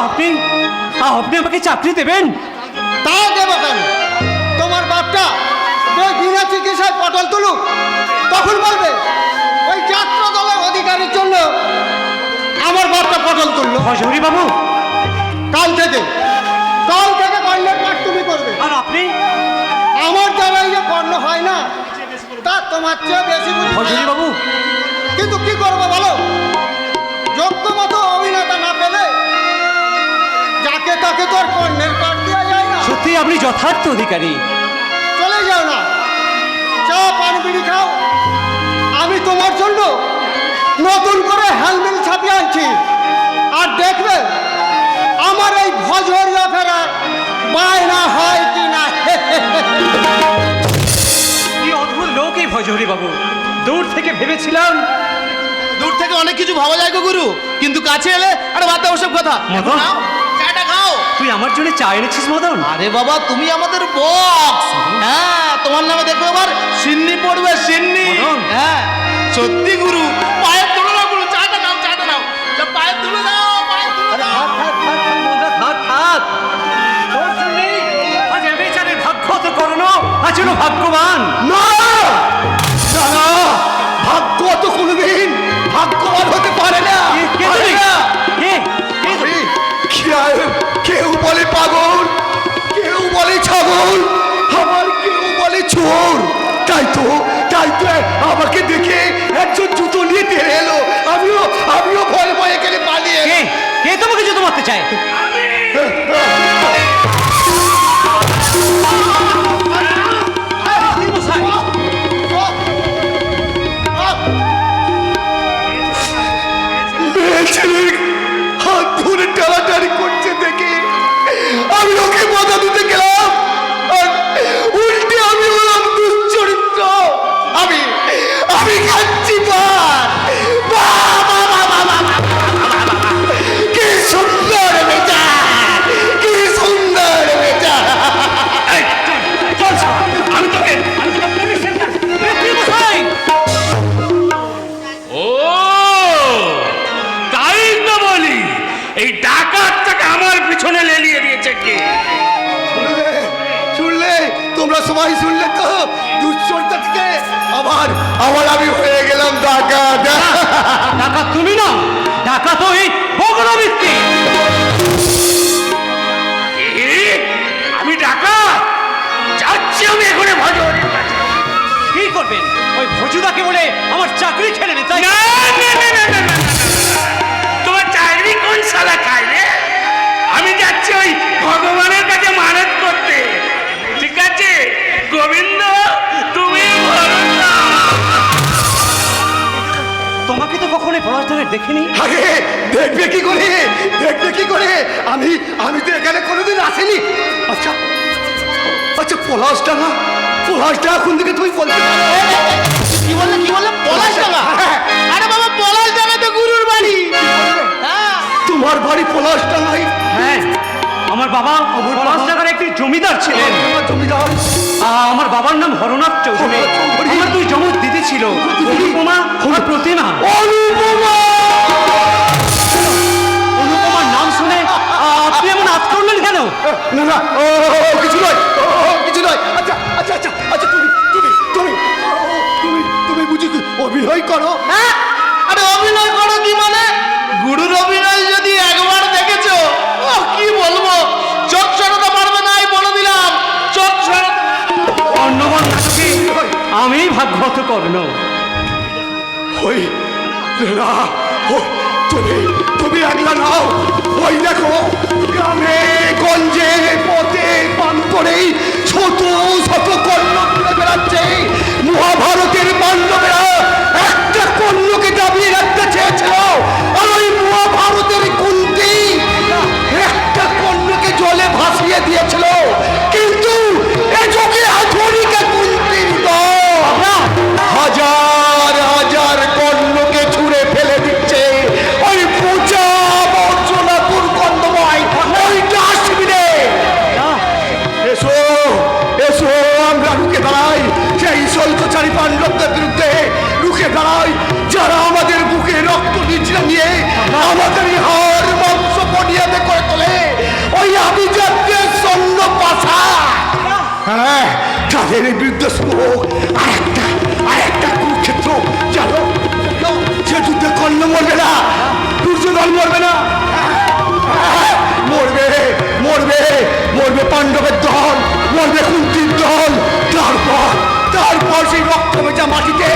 আপনি আমাকে চাকরি দেবেন? তা দেবো কেন? তোমার বাপটা ওই বিনা চিকিৎসায় পটল তুলুক, তখন বলবে ওই যাত্রা দলের অধিকারের জন্য আমার বাপটা পটল তুললো। ভজহরি বাবু, কাল থেকে কর্ণের পাঠ তুমি করবে। আর আপনি? আমার দ্বারা যে কর্ণ হয় না, তা তোমার চেয়ে বেশি বুঝি। ভজহরি বাবু, কিন্তু কি করবো বলো, যোগ্য মতো অভিনেতা না পেলে যাকে তাকে তো আর কর্ণের পাঠ দেওয়া যায় না। সত্যি আপনি যথার্থ অধিকারী। চলে যাও না, চা পান বিড়ি খাও। আমি তোমার জন্য নতুন করে হ্যান্ডেল ছাপিয়ে আনছি, আর দেখবে আমার এই ভজহরিয়া ফেরা বায়না হয় কি না। কি অদ্ভুত লোক এই ভজহরি বাবু। দূর থেকে ভেবেছিলাম। দূর থেকে অনেক কিছু ভাবা যায় গো গুরু, কিন্তু কাছে এলে আরে বাদ দাও ওসব কথা। মদন? নাও, চাটা খাও। তুই আমার জন্য চা এনেছিস মদন? আরে বাবা, তুমি আমাদের বক্স। হ্যাঁ, তোমার নামে দেখবে আবার সিন্নি পড়বে, সিন্নি। মদন? হ্যাঁ সত্যি গুরু, পায়ের তুলে নাও গুরু, চাটা নাও, চাটা নাও, পায়ের তুলে দাও, পায়ের তুলে দাও। থাক। তোর জন্যেই আজ আমি চানের ভাগ্য তো করোনো, আজ হলো ভাগ্যবান। না না না, ভাগ্য তো কোনোদিন ভাগ্যবান হতে পারে না। কে পারে তুমি? না। কে? কে তুমি? কেউ বলে পাগল, কেউ বলে ছাগল, আবার কেউ বলে চোর। তাই তো আমাকে দেখে একজন জুতো নিয়ে তেড়ে এলো, আমিও ভয় ভয়ে এখানে পালিয়ে এলাম। কে তোমাকে জুতো মারতে চায়? মেয়ে ছেলের হাত ধরে টানাটানি করছে দেখে আমি ওকে বাধা দিতে গেলাম, আর উল্টে আমি হলাম দুশ্চরিত্র। আমি খাচ্ছি পার। কি সুন্দর বেটা, কি সুন্দর বেটা। আমি তোকে ও তাই তো বলি, এই ডাকাতটাকে আমার পিছনে লেলিয়ে দিয়েছে কে? শুনলে তোমরা সবাই শুনলে তো, দুশ্চরিত্র থেকে আবার আমি হয়ে গেলাম ডাকাত। টাকা তুমি না, টাকা তো এই বগলা ব্যক্তি। আমি ডাকাত? যাচ্ছি আমি এখানে ভজহরির কাছে। কি করবেন? ওই ভজুদাকে বলে আমার চাকরি খেলে নে, তাই? না, তোমার চাকরি কোন শালা খায় রে? আমি যাচ্ছি ওই ভগবানের কাছে মানত করতে। ঠিক আছে গোবিন্দ, তুমি তোমাকে তো কখনোই পড়াশোনায় দেখিনি। আরে দেখবে কি করে আমি তো এখানে কোনোদিন আসিনি। আচ্ছা পলাশডাঙ্গা কোন দিকে তুমি বলতে পারো? কি বললে পলাশডাঙ্গা? আরে বাবা, পলাশডাঙ্গা তো গুরুর বাড়ি। হ্যাঁ, তোমার বাড়ি পলাশডাঙ্গায়? হ্যাঁ, আমার বাবা পলাশডাঙ্গার একটি জমিদার ছিলেন। জমিদার? আমার বাবার নাম হরনাথ চৌধুরী। হরনাথ চৌধুরী। আমার দুই যমজ দিদি ছিল, অনুপমা আর প্রতিমা। অনুপমার নাম শুনে আপনি এমন আজ করলেন কেন? না কিছু নয়। আচ্ছা তুমি আমি ভাগ্যত কর্ণ। ওই না, তুমি তুমি একলা নাও। ওই দেখো গ্রামে গঞ্জে পথে প্রান্তরেই ছোট ছোট কর্ণ ঘুরে বেড়াচ্ছে। মহাভারতের পাণ্ডবেরা একটা কর্ণকে দাবিয়ে রাখতে চেয়েছিল, আর ওই মহাভারতের কুন্তি একটা কর্ণকে জলে ভাসিয়ে দিয়েছিল। কিন্তু এ যুগে আধুনিক কুন্তির দল হাজার হাজার কর্ণকে ছুঁড়ে ফেলে দিচ্ছে ওই পূজা বর্জনা দুর্গন্ধময় ওই ডাস্টবিনে। এসো এসো, আমরা রুখে দাঁড়াই সেই শৈলচারী পাণ্ডবদের বিরুদ্ধে। রুখে দাঁড়াই যারা আমাদের বুকে রক্ত নিচড়ে নিয়ে আমাদের হাড় মাংস বনিয়াদে করে তোলে ওই আভিজাত্যের স্বর্ণ পাশা। হ্যাঁ, তাদের বিরুদ্ধে শুরু হোক আরেকটা কুরুক্ষেত্র। চলো, সে যুদ্ধে কর্ণ মরবে না, দুর্যোধন মরবে না, মরবে মরবে মরবে পাণ্ডবের দল, মরবে কুন্তির দল। তারপর সেই রক্ত ভেজা মাটিতে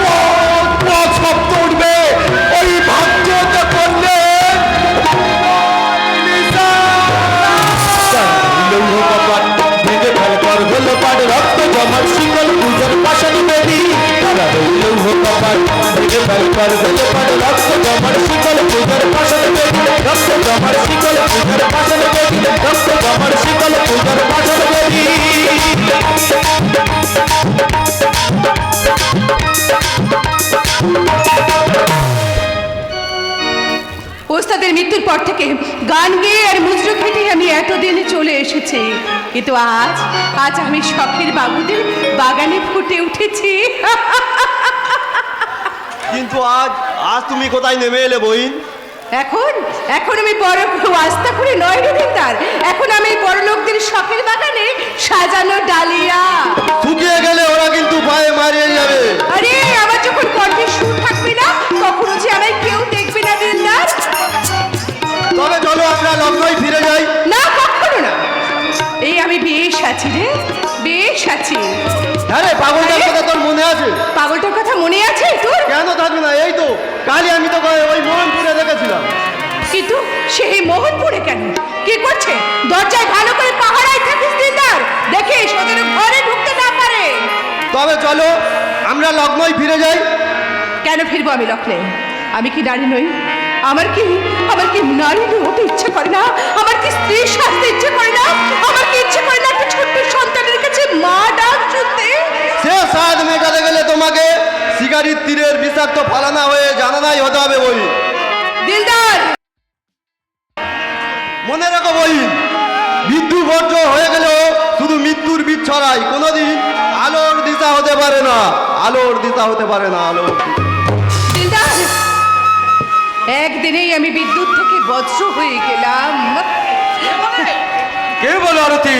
পথ পথ শব্দ উঠবে ওই ভাগ্যতা করলে ভেঙে ফেল কর হলো পাড় রক্ত জমার শিকল পূজার পাশানি বেদি। তারা রইল কপাল ভেঙে ফেল কর হলো পাড় রক্ত জমার শিকল পূজার পাশানি বেদি। রক্ত জমার শিকল পূজার পাশানি বেদি। রক্ত জমার শিকল পূজার পাশানি বেদি। ওস্তাদের মৃত্যুর পর থেকে গান গেয়ে আর মুজরো খেটে আমি এতদিন চলে এসেছি, কিন্তু আজ আজ আমি শখের বাবুদের বাগানে ফুটে উঠেছি। কিন্তু আজ আজ তুমি কোথায় নেমে এলে বইন? এখন এখন আমি বড় আস্থা করে নয় রে দিনদার, এখন আমি বড় লোকদের শখের বাগানে সাজানো ডালিয়া। শুকিয়ে গেলে ওরা কিন্তু পায়ে মারিয়ে যাবে। আরে আমার যখন কণ্ঠে সুর থাকবে না তখন যে আমায় কেউ দেখবে না দিনদার। তবে চলো আমরা লগ্নই ফিরে যাই। না, কখনো না। এই আমি বেশ আছি রে, বেশ আছি। হ্যাঁ রে, পাগলটার কথা তোর মনে আছে? পাগলটার কথা মনে আছে তোর? কেন থাকবে না? এই তো কালই আমি তো ওই মোহনপুরে দেখেছিলাম। কিন্তু সেই মোহনপুরে কেন? কি করছে? দরজায় ভালো করে পাহারায় থাকিস দিনদার, দেখিস ওদের ঘরে ঢুকতে না পারে। তবে চলো আমরা লগ্নই ফিরে যাই। কেন ফিরবো আমি লগ্নে? আমি কি নারী নই? আমার কি নারী হতে ইচ্ছে করে না? আমার কি স্ত্রী সাজতে ইচ্ছে করে না? আমার কি ইচ্ছে করে না একটা ছোট্ট সন্তানের কাছে মা ডাক শুনতে? সে স্বাদ মেটাতে গেলে তোমাকে শিকারির তীরের বিষাক্ত ফালানা হয়ে জানানাই হতে হবে বই। দিলদার, মনে রাখো বই, বিদ্যুৎ বর্জ্য হয়ে গেলেও শুধু মৃত্যুর বীজ ছড়াই, কোনোদিন আলোর দিশা হতে পারে না। আলোর দিশা হতে পারে না। আলো দিলদার, একদিনেই আমি বিদ্যুৎ থেকে বজ্র হয়ে গেলাম। কে বলো আরতি?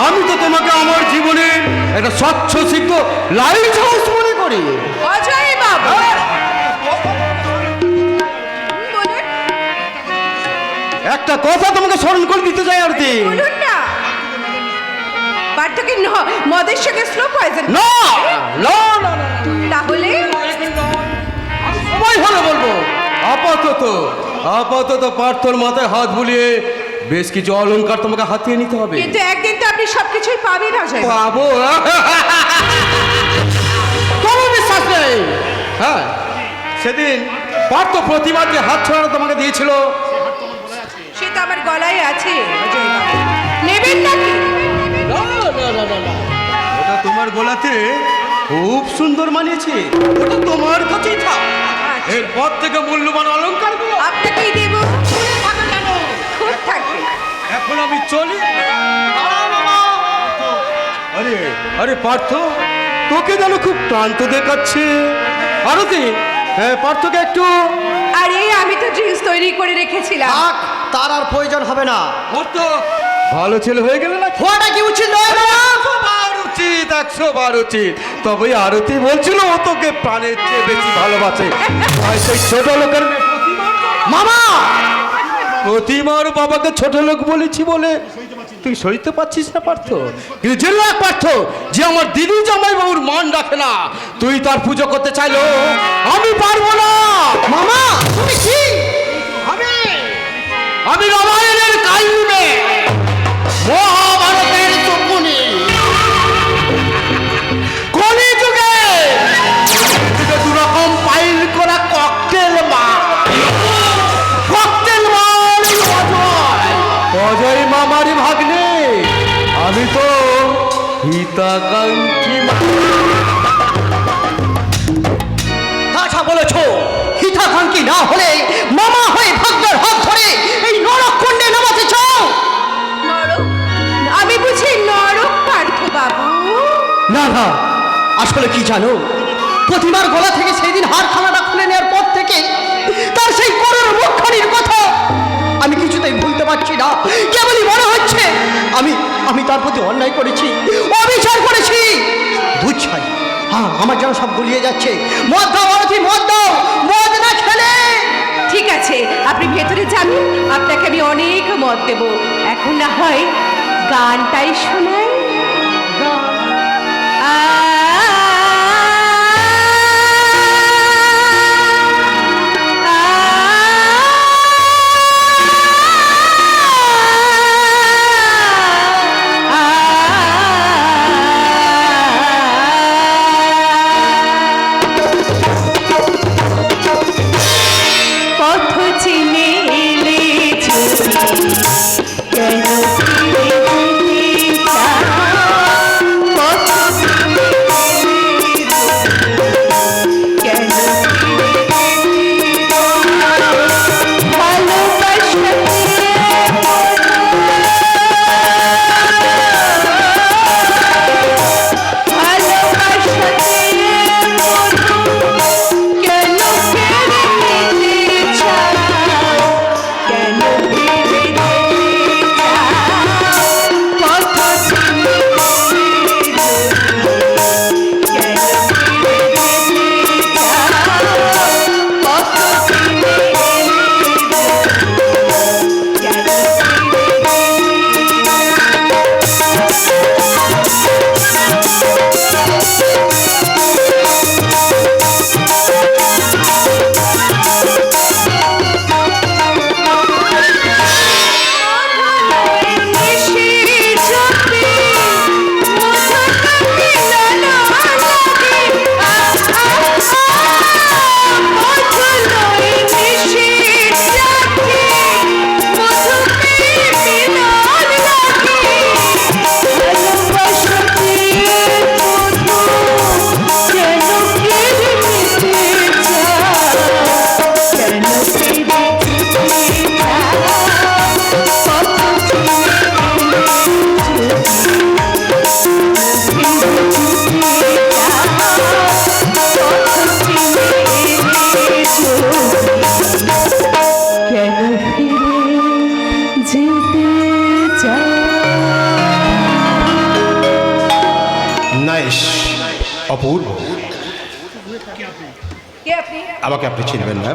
আমি তো তোমাকে আমার জীবনের একটা স্বচ্ছ সিদ্ধ লাইট হাউস মনে করি। অজয় বাবু, বলুন একটা কথা তোমাকে স্মরণ করে দিতে চাই আরতি। বলুন না। পার্থকে মদের সঙ্গে স্লো পয়জন? না না না না, তাহলে সময় হলে বলবো। আপাতত পার্থর মাথায় হাত বুলিয়ে বেশ কিছু অলংকার তোমাকে হাতিয়ে নিতে হবে। কিন্তু একদিন তো আপনি সবকিছুই পাবেন অজয় বাবু। পাবো? কোনো বিশ্বাস নেই। হ্যাঁ, সেদিন পার্থ প্রতিবাদ যে হাত ছড়ানো তোমাকে দিয়েছিল, সে তো আমার গলায় আছে অজয় বাবু, নেবেন নাকি? ওটা তোমার গলাতে খুব সুন্দর মানিয়েছে, ওটা তোমার কাছেই থাক। এরপর থেকে মূল্যবান অলংকার আপনাকেই দেব। খুব থাকবে। এখন আমি চলি। আরে আরে পার্থ, তোকে যেন খুব ক্লান্ত দেখাচ্ছে। আরতি, হ্যাঁ পার্থকে একটু। আরে আমি তো ড্রিঙ্কস তৈরি করে রেখেছিলাম। তার আর প্রয়োজন হবে না। পার্থ ভালো ছেলে হয়ে গেলে না? হওয়াটা কি উচিত নয়? উচিত, 100বার উচিত। তবে আরতি বলছিল ও তোকে প্রাণের চেয়ে বেশি ভালোবাসে। আর সেই ছোট লোকের মেয়ে মামা, প্রতিমার বাবাকে ছোট লোক বলেছি বলে তুই সইতে পারছিস না পার্থ? কিন্তু জেনে রাখ পার্থ, যে আমার দিদি জামাই বাবুর মান রাখে রাখে না। তুই তার পুজো করতে চাইলো আমি পারবো না। মামা তুমি কি আমি রামায়ণের কাহিনী, মহাভারতের শকুনি, কলিযুগে দু রকম পাইল করা ককটেল মাল অজয় মামারি ভাগ্নে। আমি তো হিতাকাঙ্ক্ষী কথা বলেছো। হিতাকাঙ্ক্ষী না হলে মামা হয়ে ভাগ্যের হাত ধরে এই নরককুণ্ডে নামাতে চাও? নরক? আমি বুঝি নরক পার্থ বাবু? না না, আসলে কি জানো, প্রতিমার গলা থেকে সেই দিন হারখানাটা খুলে নেওয়ার পর থেকে তার সেই করুণ মুখখানির কথা আমি কিছুতেই ভুলতে পারছি না। কেবলই মনে হচ্ছে আমি তার প্রতি অন্যায় করেছি, অবিচার করেছি। দুধ ছাই, হ্যাঁ, আমার যেন সব গুলিয়ে যাচ্ছে। মদ দাও অরথি, মদ দাও, মদ না খেলে। ঠিক আছে, আপনি ভেতরে যান, আপনাকে আমি অনেক মত দেব। এখন না হয় গানটাই শোনাই। পথ চিনে এলে কেন অপূর্ব। কে আপনি? আমাকে আপনি চিনবেন না,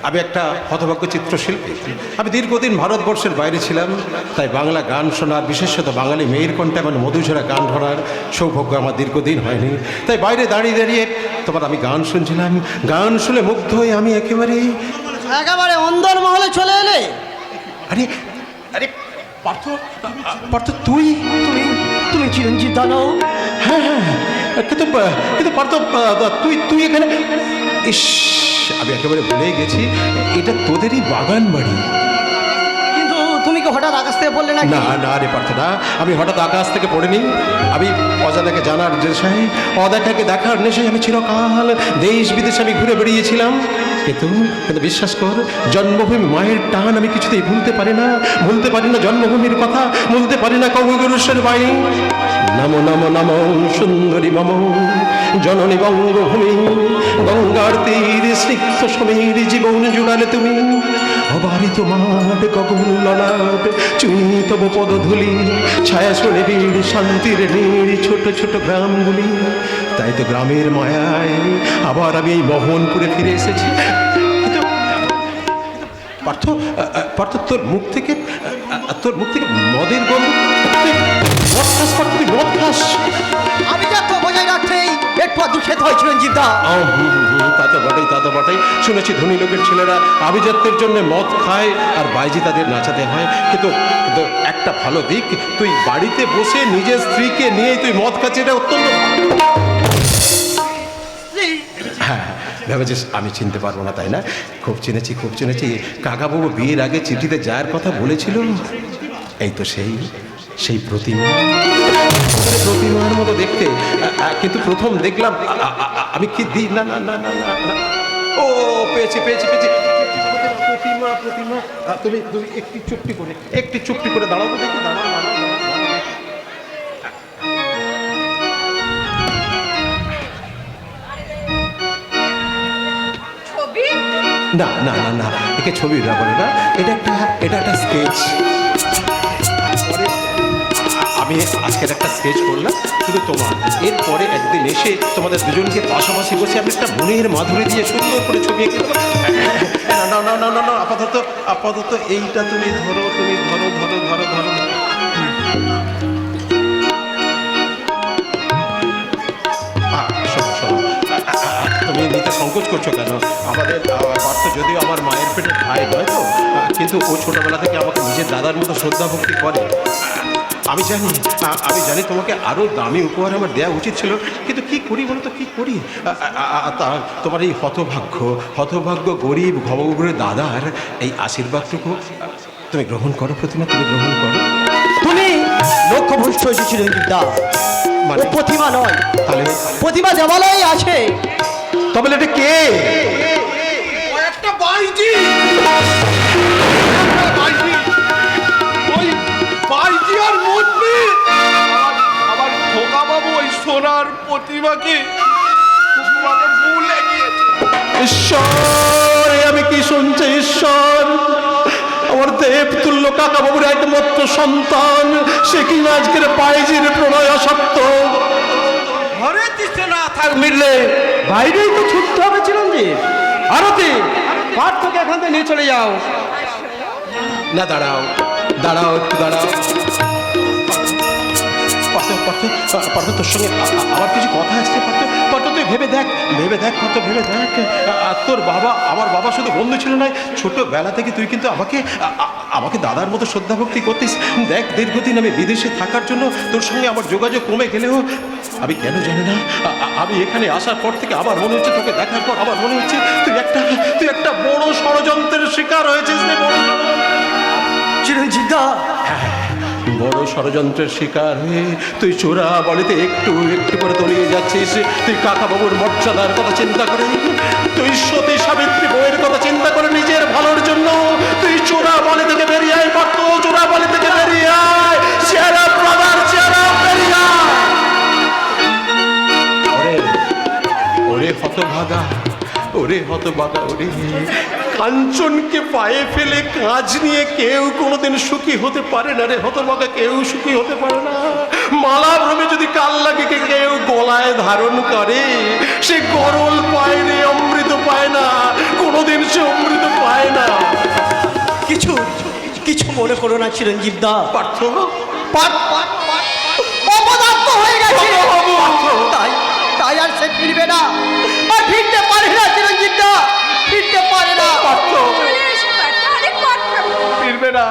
আমি একটা হতভাগ্য চিত্রশিল্পী। আমি দীর্ঘদিন ভারতবর্ষের বাইরে ছিলাম, তাই বাংলা গান শোনার, বিশেষত বাঙালি মেয়ের কণ্ঠে মানে মধুঝরা গান ধরার সৌভাগ্য আমার দীর্ঘদিন হয়নি। তাই বাইরে দাঁড়িয়ে দাঁড়িয়ে তোমার আমি গান শুনছিলাম। গান শুনে মুগ্ধ হয়ে আমি একেবারে অন্দর মহলে চলে এলে। আরে আরে পার্থ, পার্থ তুই তুমি তুমি চিরঞ্জিত দানব? হ্যাঁ হ্যাঁ, কিন্তু কিন্তু পার্থ তুই এখানে। ইস, আমি একেবারে ভুলেই গেছি, এটা তোদেরই বাগান বাড়ি। কিন্তু তুমি কি হঠাৎ আকাশ থেকে বললে না? না না রে পার্থ না, আমি হঠাৎ আকাশ থেকে পড়িনি। আমি অজানাকে জানার নেশায়, অদেখাকে দেখার নেশায় আমি চিরকাল দেশ বিদেশে আমি ঘুরে বেরিয়েছিলাম। কিন্তু কিন্তু বিশ্বাস কর, জন্মভূমি মায়ের টান আমি কিছুতেই ভুলতে পারি না। ভুলতে পারি না জন্মভূমির কথা, ভুলতে পারি না কবিগুরুষের বাণী। নমো নমো নমো সুন্দরী মম জননী বঙ্গভূমি, গঙ্গার তীর স্নিগ্ধ সমীর জীবন জুড়ালে তুমি। অবারিত মাঠ গগন ললাট চুই তব পদধূলি, ছায়া সরে বীর শান্তির নীড় ছোট ছোট গ্রামগুলি। তাই তো গ্রামের মায়ায় আবার আমি এই মোহনপুরে ফিরে এসেছি। পার্থ, পার্থ তোর মুখ থেকে মদের গন্ধ। মদ খাস পার্থ, তুই মদ খাস? আমি যা তো বজায় রাখতেই পদ্ম খেতে হয় চিরঞ্জিত দা। তা তো বটেই, তা তো বটেই। শুনেছি ধনী লোকের ছেলেরা আভিজাত্যের জন্য মদ খায় আর বাইজি তাদের নাচাতে হয়, কিন্তু কিন্তু একটা ভালো দিক, তুই বাড়িতে বসে নিজের স্ত্রীকে নিয়ে তুই মদ খাচ্ছিস, এটা অত্যন্ত হ্যাঁ, ভেবেছিস আমি চিনতে পারবো না তাই না? খুব চিনেছি, খুব চিনেছি। কাকাবাবু বিয়ের আগে চিঠিতে যার কথা বলেছিল, এই তো সেই প্রতিমা, প্রতিমার মতো দেখতে। কিন্তু প্রথম দেখলাম আমি কি দিই, না না না না না না, ও পেয়েছি পেয়েছি পেয়েছি, প্রতিমা প্রতিমা। তুমি তুমি একটু চুপটি করে দাঁড়াও তো দেখি, দাঁড়াও দাঁড়াও দাঁড়াও। ছবি? না না না না, একে ছবি না বলে না, এটা একটা স্কেচ। আমি আজকের একটা স্কেচ করলাম শুধু তোমার, এরপরে একদিন এসে তোমাদের দুজনকে পাশাপাশি বসে আমি একটা মনের মাধুরী দিয়ে সুন্দর করে ছবি এঁকে দেবো। না না না না না, আপাতত এইটা তুমি ধরো, তুমি ধরো ধরো ধরো ধরো। শোনো শোনো, তুমি নিতে সংকোচ করছো কেন? আমাদের পার্থ যদিও আমার মায়ের পেটের ভাই নয় তো, কিন্তু ও ছোটবেলা থেকে আমাকে নিজের দাদার মতো শ্রদ্ধা ভক্তি করে। আমি জানি তোমাকে আরো দামি উপহার আমার দেওয়া উচিত ছিল, কিন্তু কি করি বলো তো, কি করি? তা তোমার এই হতভাগ্য গরিব ঘবঘরে দাদার এই আশীর্বাদটুকু তুমি গ্রহণ করো প্রতিমা, তুমি গ্রহণ করো। তুমি লক্ষ্যভ্রষ্ট হয়েছে চিরঞ্জিত দা। মানে? ও প্রতিমা নয়, তাহলে প্রতিমা জামালয় আছে। তবে এটা কে? একটা বাইজি, ওই বাইজি আর মন্ত্রী আমার খোকা বাবু ওই সোনার প্রতিমাকে ভুলে গিয়েছে। ঈশ্বর, এ আমি কি শুনছি? ঈশ্বর, আমার দেবতুল্য কাকা বাবুর একমাত্র সন্তান, সে কি না আজকের বাইজির প্রণয় আসক্ত। ঘরে দিচ্ছে না থাক মিললে বাইরেই তো ছুটতে হবে চিরঞ্জিত। আরতি, পার্থকে এখান থেকে নিয়ে চলে যাও। না দাঁড়াও দাঁড়াও, একটু দাঁড়াও। পার্থ তোর সঙ্গে আমার কিছু কথা আছে। পার্থ তুই ভেবে দেখ পার্থ, ভেবে দেখ। তোর বাবা, আমার বাবা শুধু বন্ধু ছিল না, ছোটবেলা থেকে তুই কিন্তু আমাকে দাদার মতো শ্রদ্ধা ভক্তি করতিস। দেখ, দীর্ঘদিন আমি বিদেশে থাকার জন্য তোর সঙ্গে আমার যোগাযোগ কমে গেলেও আমি কেন জানি না, আমি এখানে আসার পর থেকে আমার মনে হচ্ছে, তোকে দেখার পর আমার মনে হচ্ছে তুই একটা বড় ষড়যন্ত্রের শিকার হয়েছিস রে, বড় চিরঞ্জিত দা, বড় ষড়যন্ত্রের শিকার হয়ে তুই চোরা বলিতে একটু একটু করে তলিয়ে যাচ্ছিস। তুই কাকা বাবুর মর্যাদার কথা চিন্তা করে, তুই সতী সাবিত্রী বইয়ের কথা চিন্তা করে নিজের ভালোর জন্য তুই চোরা বলি থেকে বেরিয়ে আয় পারত, চোরা বলি থেকে বেরিয়ে আয়, chair up brother, chair up, বেরিয়ে আয়। ওরে হতভাগা, ওরে কাঞ্চনকে পায়ে ফেলে কাজ নিয়ে কেউ কোনোদিন সুখী হতে পারে না রে হতভাগা, কেউ সুখী হতে পারে না। মালা ভ্রমে যদি কাল লাগে কেউ গলায় ধারণ করে, সে গরল পায় রে, অমৃত পায় না, কোনোদিন সে অমৃত পায় না। কিছু মনে করো না চিরঞ্জিত দা। পার্থ অপদার্থ হয়ে গেছে, তাই আর সে ফিরবে না, আর ফিরতে পারে না চিরঞ্জিত দা, ফিরতে পারে না। চলে এসো পার্থ, অনেক মদ খাবো। ফিরবে না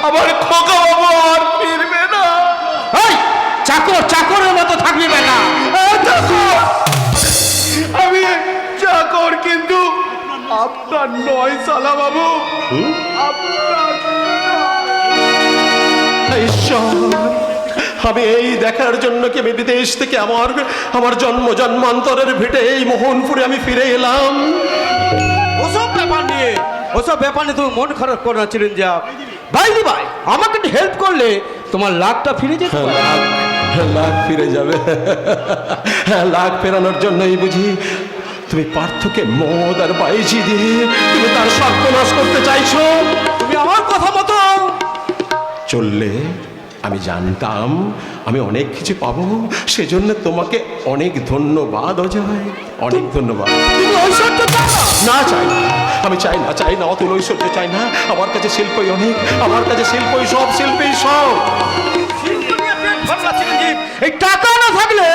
আমার খোকা বাবু আর ফিরবে না। চাকরের মতো থাকবি বেটা। আমি চাকর, কিন্তু আপনার নয় সালা বাবু, আপনার ঈশ্বর, আমি এই দেখার জন্য কি আমি বিদেশ থেকে আমার জন্মান্তরের ভিটে এই মোহনপুরে আমি ফিরে এলাম। ওসব ব্যাপার নিয়ে তুমি মন খারাপ করো না চিরঞ্জিত ভাই। আমাকে একটু হেল্প করলে তোমার লাখটা ফিরে যেতে পারে। লাখ ফিরে যাবে, লাখ ফেরানোর জন্যই বুঝি তুমি পার্থকে মদ আর বাইজি দিয়ে তুমি তার সর্বনাশ করতে চাইছো। তুমি আমার কথা মতো চললে আমি জানতাম আমি অনেক কিছু পাবো, সেজন্য তোমাকে অনেক ধন্যবাদ অজয়, অনেক ধন্যবাদ। তুমি ঐশ্বর্য চাও না, চাই না, আমি চাই না অতুল ঐশ্বর্য চাই না। আমার কাছে শিল্পই অনেক, আমার কাছে শিল্পই সব, শিল্পী সব। এই টাকা না থাকলে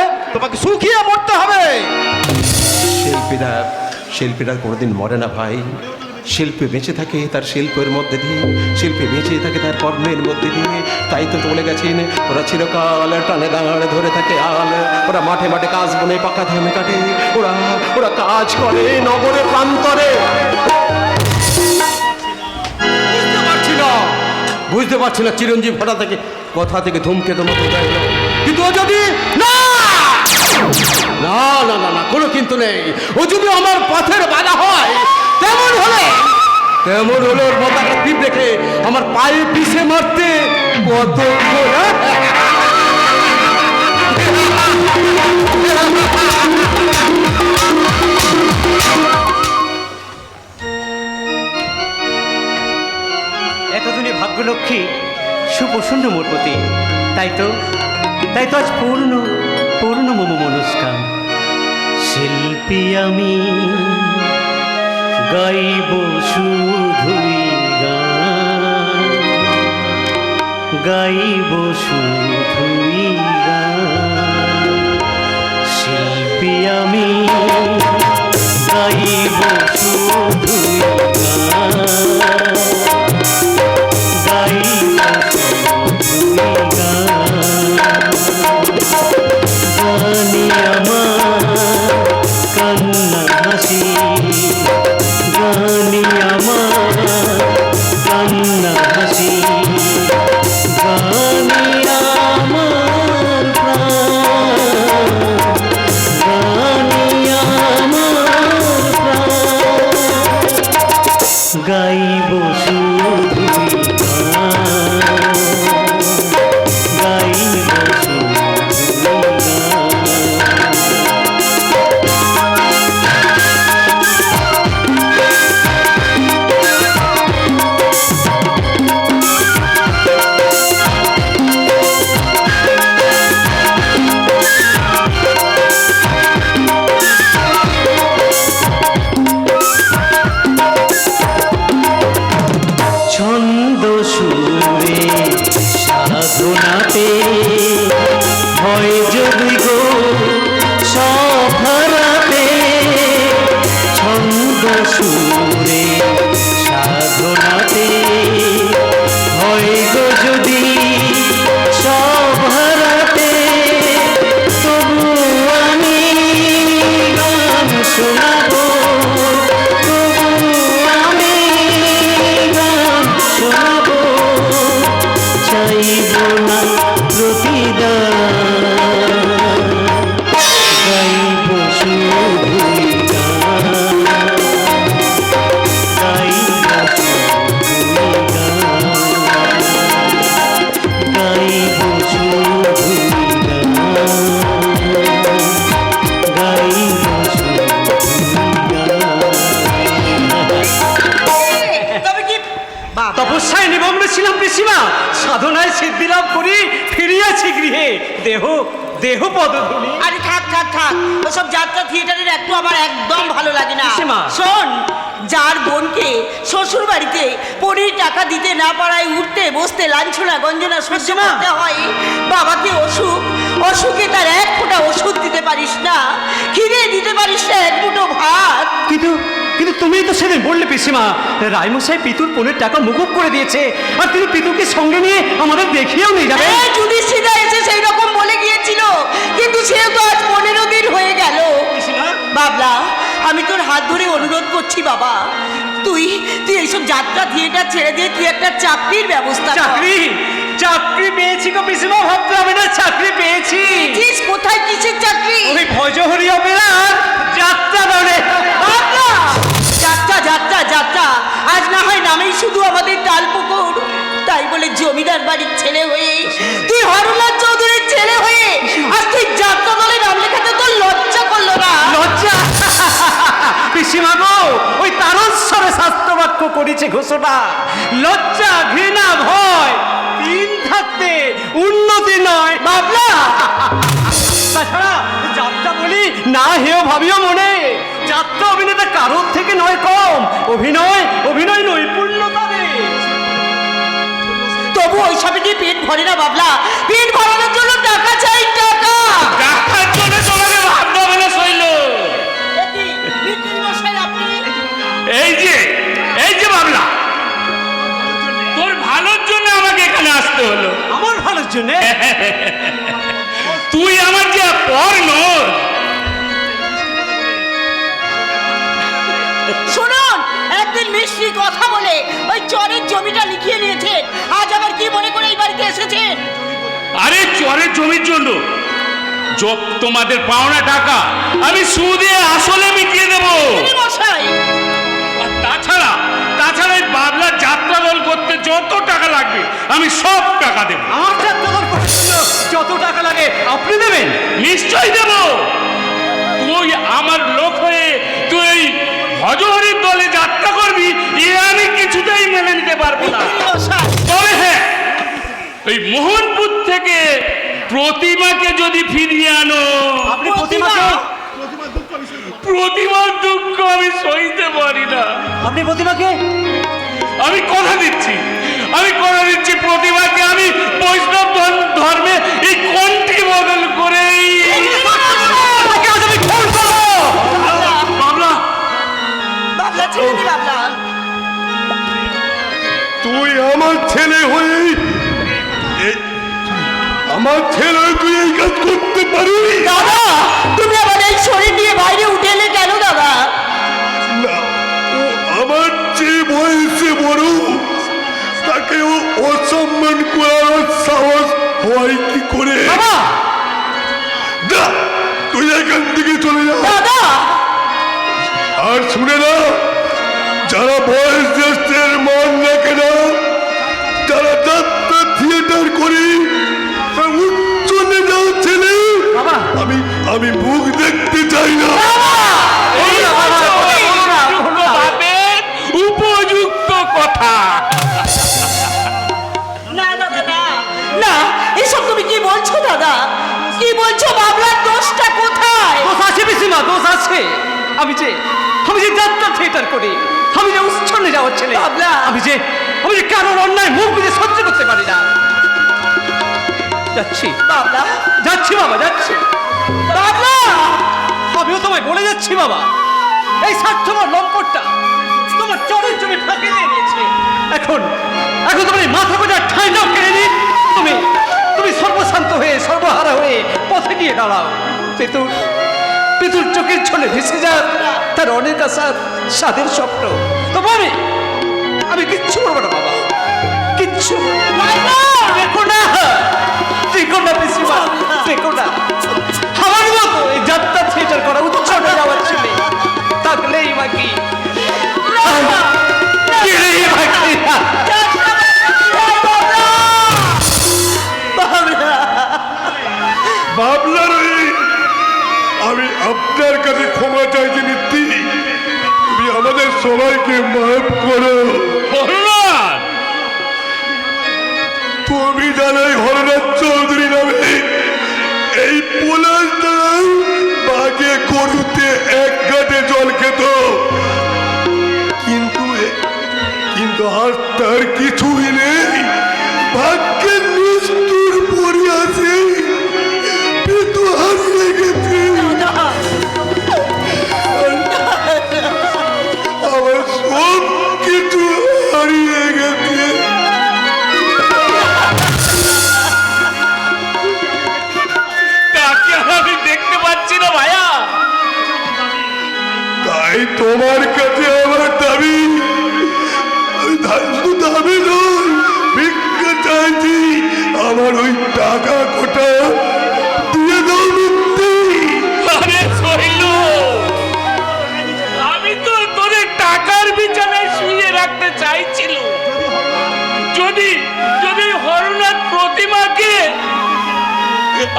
শিল্পীরা কোনোদিন মরে না ভাই। শিল্পী বেঁচে থাকে তার শিল্পের মধ্যে দিয়ে, শিল্পী বেঁচে থাকে তার কর্মের মধ্যে দিয়ে। তাই তো বলে গেছেন ওরা চিরকাল টানে দাঁড়ে ধরে থাকে আল, ওরা মাঠে মাঠে কাজ বনে পাকা ধান কাটে, ওরা ওরা কাজ করে নগরে প্রান্তরে। বুঝতে পারছি না চিরঞ্জীব হঠাৎ থেকে কথা থেকে ধূমকেতু মতো উঠে এলো। কিন্তু ও যদি না না না না না কোনো কিন্তু নেই, ও যদি আমার পথের বাধা হয় তেমন হলে ওর মাথাটা টিপ রেখে আমার পায়ে পিছে মারতে কত এতদিনে ভাগ্যলক্ষ্মী সুপ্রসন্ন মোর প্রতি, তাই তো আজ পূর্ণ মম মনস্কার। শিল্পী আমি গাইব শুধুই গান, গাইব শুধুই গান। শিল্পী আমি গাইব শুধুই গান, গাইব শুধুই গান। গানি আমার কান্না হাসি, গানি আমার কান্না হাসি, গানি আমার প্রাণ, গানি আমার প্রাণ। গাইব শুধুই গান, গাইব শুধুই গান। ছন্দ সুরে সাধনাতে হয় যদি গো সফরাতে, ছন্দ সুরে সাধনাতে হয় গো যদি সফরাতে, তবু আমি গান শোনাবো, তবু আমি গান শোনাবো, চাইব না প্রতিদান, গাইব শুধুই গান, গাইব শুধুই গান, গাইব শুধুই গান, গাইব তবে কি বাবা, তপস্যায় নিমগ্ন ছিলাম পিসিমা, সাধনায় সিদ্ধি লাভ করি ফিরিয়াছি গৃহে, দেহ পদধূলি। আরে থাক ওসব যাত্রা থিয়েটারের একটু আমার একদম ভালো লাগে না। সীমা। শোন, যার বোনকে শ্বশুর বাড়িতে পরির টাকা দিতে না পারায় উঠতে বসতে লাঞ্ছনা গঞ্জনা সহ্য সীমা। করতে হয়, বাবাকে অসুখে তার এক ফোঁটা ওষুধ দিতে পারিস না, খিদে দিতে পারিস না এক মুঠো ভাত। কিন্তু তুমি তো সেদিন বললে পিসিমা রায়মশাই পিতুর পনের টাকা মুকুব করে দিয়েছে, আর তিনি পিতুকে সঙ্গে নিয়ে আমাদের দেখিয়েও নিয়ে যাবে। যুধিষ্ঠিরা এসে সেই রকম বলে গিয়েছিল, কিন্তু সে তো আজ 15 দিন হয়ে গেল। বাবলা, আমি তোর হাত ধরে অনুরোধ করছি বাবা, তুই এইসব যাত্রা থিয়েটার ছেড়ে দিয়ে তুই একটা চাকরির ব্যবস্থা কর। চাকরি পেয়েছি গো পিসিমা, ভাবতে হবে না, চাকরি পেয়েছি। কোথায় কিসের চাকরি? ওই ভজহরি অপেরার যাত্রা দলে। বাবলা, যাত্রা আজ না হয় নামেই শুধু আমাদের টালপুকুর, তাই বলে জমিদার বাড়ির ছেলে হয়ে, তুই হরলাল চৌধুরীর ছেলে হয়ে আজ তুই যাত্রা দলে নাম লেখাতে তোর লজ্জা করলো না? লজ্জা পিসিমা গো, ওই তারস্বরে শাস্ত্রবাক্য করেছে ঘোষণা, লজ্জা ঘৃণা ভয় তিন থাকতে উন্নতি নয় বাবলা। তাছাড়া যাত্রা বলি না হেও ভাবিও মনে, যাত্রা অভিনেতা কারোর থেকে নয় কম, অভিনয় নৈপুণ্যতা নেই। তবু ওইসবে কি পেট ভরে না বাবলা? পেট ভরানোর জন্য টাকা চাই, টাকা। টাকার জন্য তোমাকে ভাবতে হবে না শৈল। মশাই এসেছেন? আরে চরের জমির জন্য তোমাদের পাওনা টাকা আমি সুদে আসলে মিটিয়ে দেবো। মশাই, আর তাছাড়া এই বাবলার যাত্রা দল করতে যত টাকা লাগবে আমি সব টাকা দেবো। আমার যাত্রা দল করার জন্য যত টাকা লাগে আপনি দেবেন? নিশ্চয়ই দেব। তুই আমার লোক হয়ে তুই ভজহরির দলে যাত্রা করবি এ আমি কিছুতেই মেনে নিতে পারবো না। তবে হ্যাঁ, ওই মোহনপুর থেকে প্রতিমাকে যদি ফিরিয়ে আনো। আপনি প্রতিমাকে? প্রতিমার দুঃখ আমি সইতে পারি না। আপনি প্রতিমাকে? আমি কথা দিচ্ছি প্রতিমাকে আমি বৈষ্ণব ধর্মে এই কণ্ঠী বদল করে বাবলা। বাবলা ছেড়ে দি বাবলা। তুই আমার ছেলে হয়ে আমার ছেলে তুই এই কাজ করতে পারবি? দাদা, তুমি আবার এই শরীর নিয়ে বাইরে উঠে এলে কেন দাদা? না, ও আমার যে বয়সে বড় তাকে ও অসম্মান করার সাহস হয় কি করে? যা, তুই এখান থেকে চলে যা। দাদা, আর শুনে না, যারা বয়স জ্যেষ্ঠের মান রাখে না, যারা যাত্রা থিয়েটার করি উচ্চ নেতা ছেলে, আমি মুখ দেখতে চাই না। উপযুক্ত কথা। না দাদা, না না, এসব তুমি কি বলছো দাদা? কি বলছো? বাবলার দোষটা কোথায়? দোষ আছে পিসিমা, দোষ আছে। আমি যে যাত্রা থিয়েটার করি, আমি যে উচ্ছন্নে যাওয়ার ছেলে, বাবলা। আমি যে কারোর অন্যায় মুখ বুঝে সহ্য করতে পারি না। যাচ্ছি বাবলা, যাচ্ছি বাবা, যাচ্ছি বাবলা। আমিও তোমায় বলে যাচ্ছি বাবা, এই স্বার্থপর লম্পটটা তোমার চরের জমি ফাঁকি দিয়ে নিয়েছে। এখন তোমার এই মাথা গোজার ঠাঁইটাও কেড়ে নি। তুমি সর্বশান্ত হয়ে সর্বহারা হয়ে পথে গিয়ে দাঁড়াও। পেতুর চোখের ছলে ভেসে যাক তার অনেক আশা, স্বাদের স্বপ্ন। তবু আমি কিচ্ছু করবো না বাবা, কিচ্ছু দেখো না, দেখো না পিসিমা, দেখো না। আমার মতো এই যাত্রা থিয়েটার করা উচ্ছন্নে যাওয়ার ছেলে থাকলেই বাকি, বাবলার আমি আপনার কাছে ক্ষমা চাইছি নিত্যি, তুমি আমাদের সবাইকে মাফ করো। তুমি জানাই হরনাথ চৌধুরী নামে এই পোলার বাঘে গরুতে এক ঘাটে জল খেত, কিন্তু আর তার কিছুই নেই। ভাগ্যের নিষ্ঠুর পরিয়াছে পেতু হারিয়ে গেছে। আমার সব কিছু হারিয়ে গেছে। তাকে আমি দেখতে পাচ্ছি না ভাইয়া। তাই তোমার কাছে আমার দাবি, শুধু দাবি নয়, ভিক্ষা চাইছি। আমার ওই টাকা কোটা দিয়ে দাও নিত্যি। আরে শৈল, আমি তো তোদের টাকার বিছানায় শুয়ে রাখতে চাইছিল। যদি হরনাথ প্রতিমাকে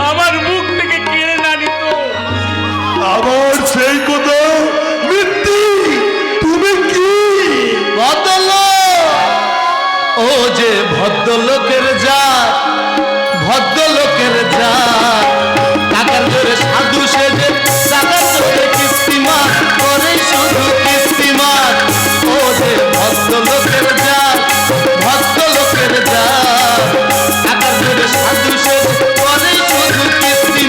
আমার মুখ থেকে কেড়ে না নিত। আবার সেই কথা নিত্যি, তুমি কি ভদ্রলোক, ও যে ভদ্রলোকের জাত, ভদ্রলোকের জাত, টাকার জোরে সাধু সেজে টাকার জোরে কিস্তিমাত করে, শুধু কিস্তিমাত। ও যে ভদ্রলোকের জাত, ভদ্রলোকের জাত, টাকার জোরে সাধু সেজে করে, শুধু কিস্তিমাত।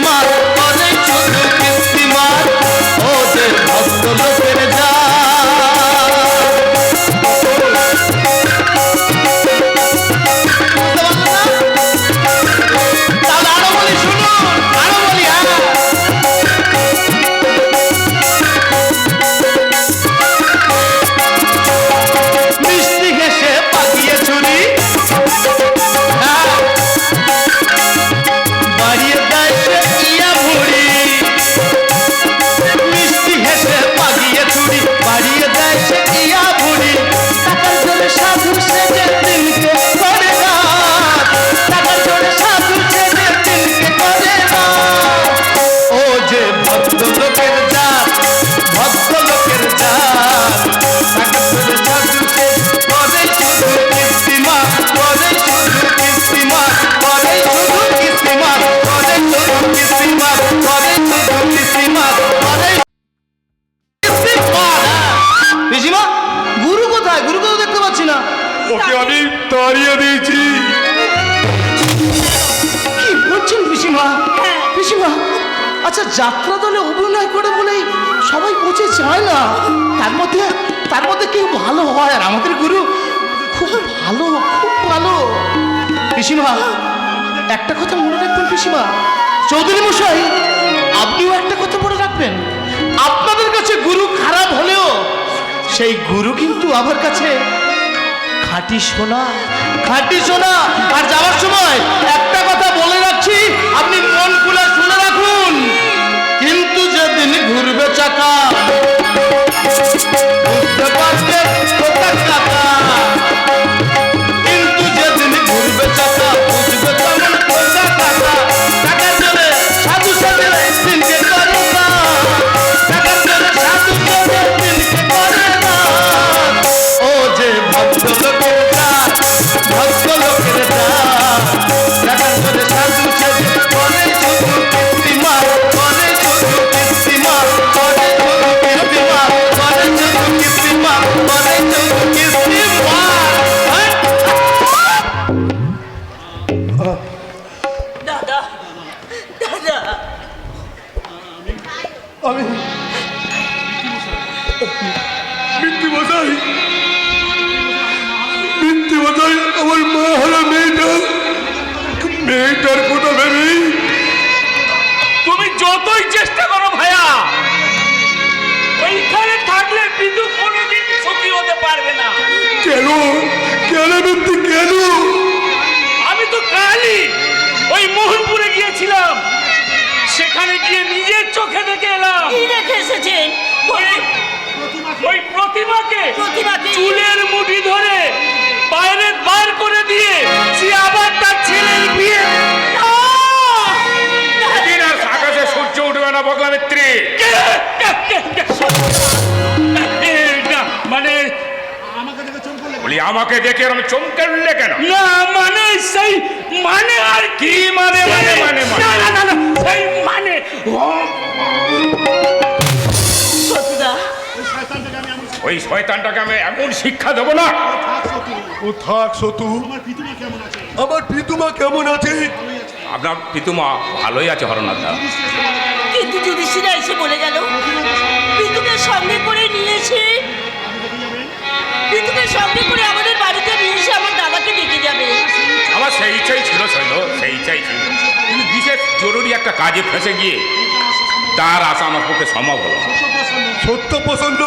আচ্ছা যাত্রা দলে অভিনয় করে বলেই সবাই পৌঁছে যায় না, তার মধ্যে কেউ ভালো হয়, আর আমাদের গুরু খুব ভালো, খুব ভালো। পিসিমা একটা কথা মনে রাখবেন, পিসিমা চৌধুরী মশাই আপনিও একটা কথা মনে রাখবেন, আপনাদের কাছে গুরু খারাপ হলেও সেই গুরু কিন্তু আমার কাছে খাঁটি সোনা, খাঁটি সোনা। আর যাওয়ার সময় একটা কথা বলে রাখছি, আপনি মন খুলে শুনে রাখুন, কিন্তু যেদিন ঘুরবে চাকা বুঝতে পারবে কোথা কাকা, কিন্তু যেদিন ঘুরবে চাকা বুঝবে তেমন কোথা কাকা। টাকা চলে সাধু সাধে দিনকে করে না, টাকা চলে সাধু সাধে দিনকে করে না। ও যে ভক্ত লোকের কাজ, ভক্ত লোকের কাজ, টাকা চলে সাধু সাধে করে শুধু কীর্তিমান, করে শুধু কীর্তিমান, করে শুধু কীর্তিমান, করে শুধু কীর্তিমান, করে শুধু কীর্তিমান। দাদা দাদা আমি মৃত্যুমশাই, আমার মা হলো মেয়েটার কথা ভেবেই তুমি যতই চেষ্টা করো ভাইয়া, ওইখানে থাকলে বিন্দু কোনোদিন সুখী হতে পারবে না। কেন কেন মৃত্যু কেন? আমি তো কালই ওই মোহনপুরে গিয়েছিলাম, সেখানে গিয়ে নিজের চোখে দেখে এলাম কি রেখে এসেছেন? ওই প্রতিমাকে প্রতিমাকে? চুলের মুঠি ধরে বাইরে বার করে দিয়ে সে আবার তার ছেলের বিয়ে। এদিন আর আকাশে সূর্য উঠবে না বগলা মিত্রী। মানে বলি আমাকে দেখে আমি চমকে উঠলে কেন? না মানে সেই মানে আর কি মানে মানে মানে মানে? না না না না, সেই মানে সতুদা ওই শয়তানটাকে আমি এমন শিক্ষা দেবো না। ও থাক সতু, আমার পিতুমা কেমন আছে? আপনার পিতুমা ভালোই আছে হরনাথ দা। কিন্তু যুধিষ্ঠিরা এসে বলে গেল পিতুকে সঙ্গে করে নিয়ে এসে, পিতুকে সঙ্গে করে আমাদের বাড়িতে নিয়ে এসে আমার দাদাকে ডেকে যাবে। আমার সেই ইচ্ছাই ছিল শৈল, সেই ইচ্ছাই ছিল, কিন্তু বিশেষ জরুরি একটা কাজে ফেঁসে গিয়ে তার আশা আমার পক্ষে সম্ভব হলো না। সত্য পছন্দ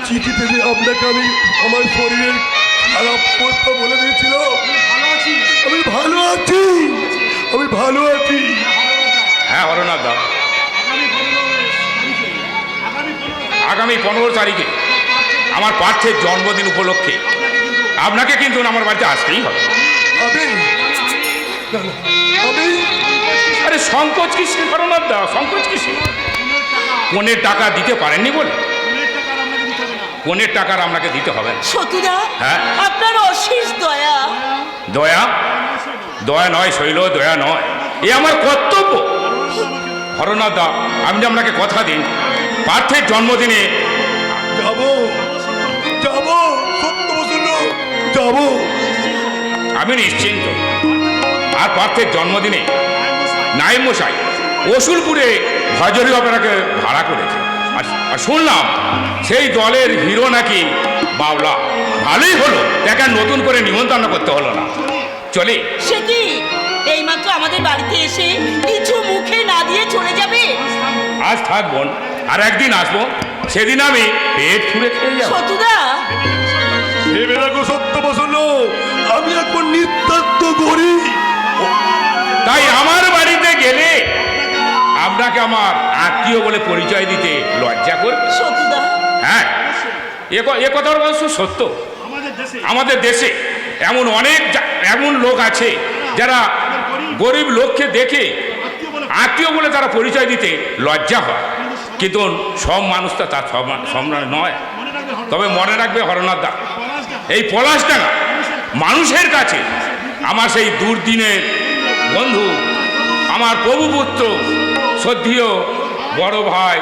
চিঠিতে যে আপনাকে আমি আমার শরীরের খারাপ অবস্থা বলে দিয়েছিল, আমি ভালো আছি, আমি ভালো আছি। হ্যাঁ হরনাথ দা, আগামী 15 তারিখে আমার পার্থের জন্মদিন উপলক্ষে আপনাকে কিন্তু আমার বাড়িতে আসতেই হবে। আমি আমি আরে সংকোচ কিসের হরনাথ দা, সংকোচ কিসের? পনের টাকা দিতে পারেননি বলে পনের টাকার আপনাকে দিতে হবে। সতুদা হ্যাঁ? আপনার অশেষ দয়া। দয়া? দয়া নয় শৈল, দয়া নয়, এ আমার কর্তব্য। হরনাথ দা, আপনি আপনাকে কথা দিন, পার্থের জন্মদিনে যাবো যাবো, সত্য পছন্দ যাবো। আমি নিশ্চিন্ত। আর পার্থের জন্মদিনে নাইম মশাই অসুলপুরে ভজরি অপেরাকে ভাড়া করেছে, আর শুনলাম সেই দলের হিরো নাকি বাবলা। ভালোই হলো, তাকে আর নতুন করে নিমন্ত্রণ করতে হলো না। চলে সে কি এইমাত্র আমাদের বাড়িতে এসে কিছু মুখে না দিয়ে চলে যাবে? আজ থাকবো, আর একদিন আসবো, সেদিন আমি পেট ফুঁড়ে খেয়ে যাবো। সতুদা ভেবে রাখো সত্য পছন্দ, আমি এখন নিতান্ত গরিব। তাই আমার বাড়িতে গেলে আপনাকে আমার আত্মীয় বলে পরিচয় দিতে লজ্জা করবে। সতুদা হ্যাঁ, এ কথা অবশ্য সত্য। আমাদের দেশে এমন লোক আছে যারা গরিব লোককে দেখে আত্মীয় বলে তারা পরিচয় দিতে লজ্জা হয়, কিন্তু সব মানুষ তো তার সমান নয়। তবে মনে রাখবে হরনাথ দা, এই পলাশডাঙ্গা মানুষের কাছে আমার সেই দুর্দিনের বন্ধু, আমার প্রভুপুত্র শ্রদ্ধেয় বড় ভাই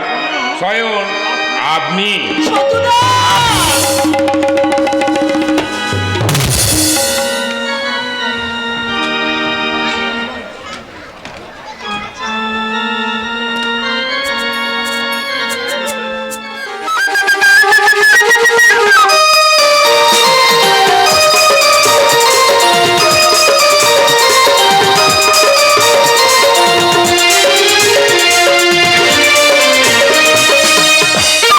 স্বয়ং আপনি। সতুদা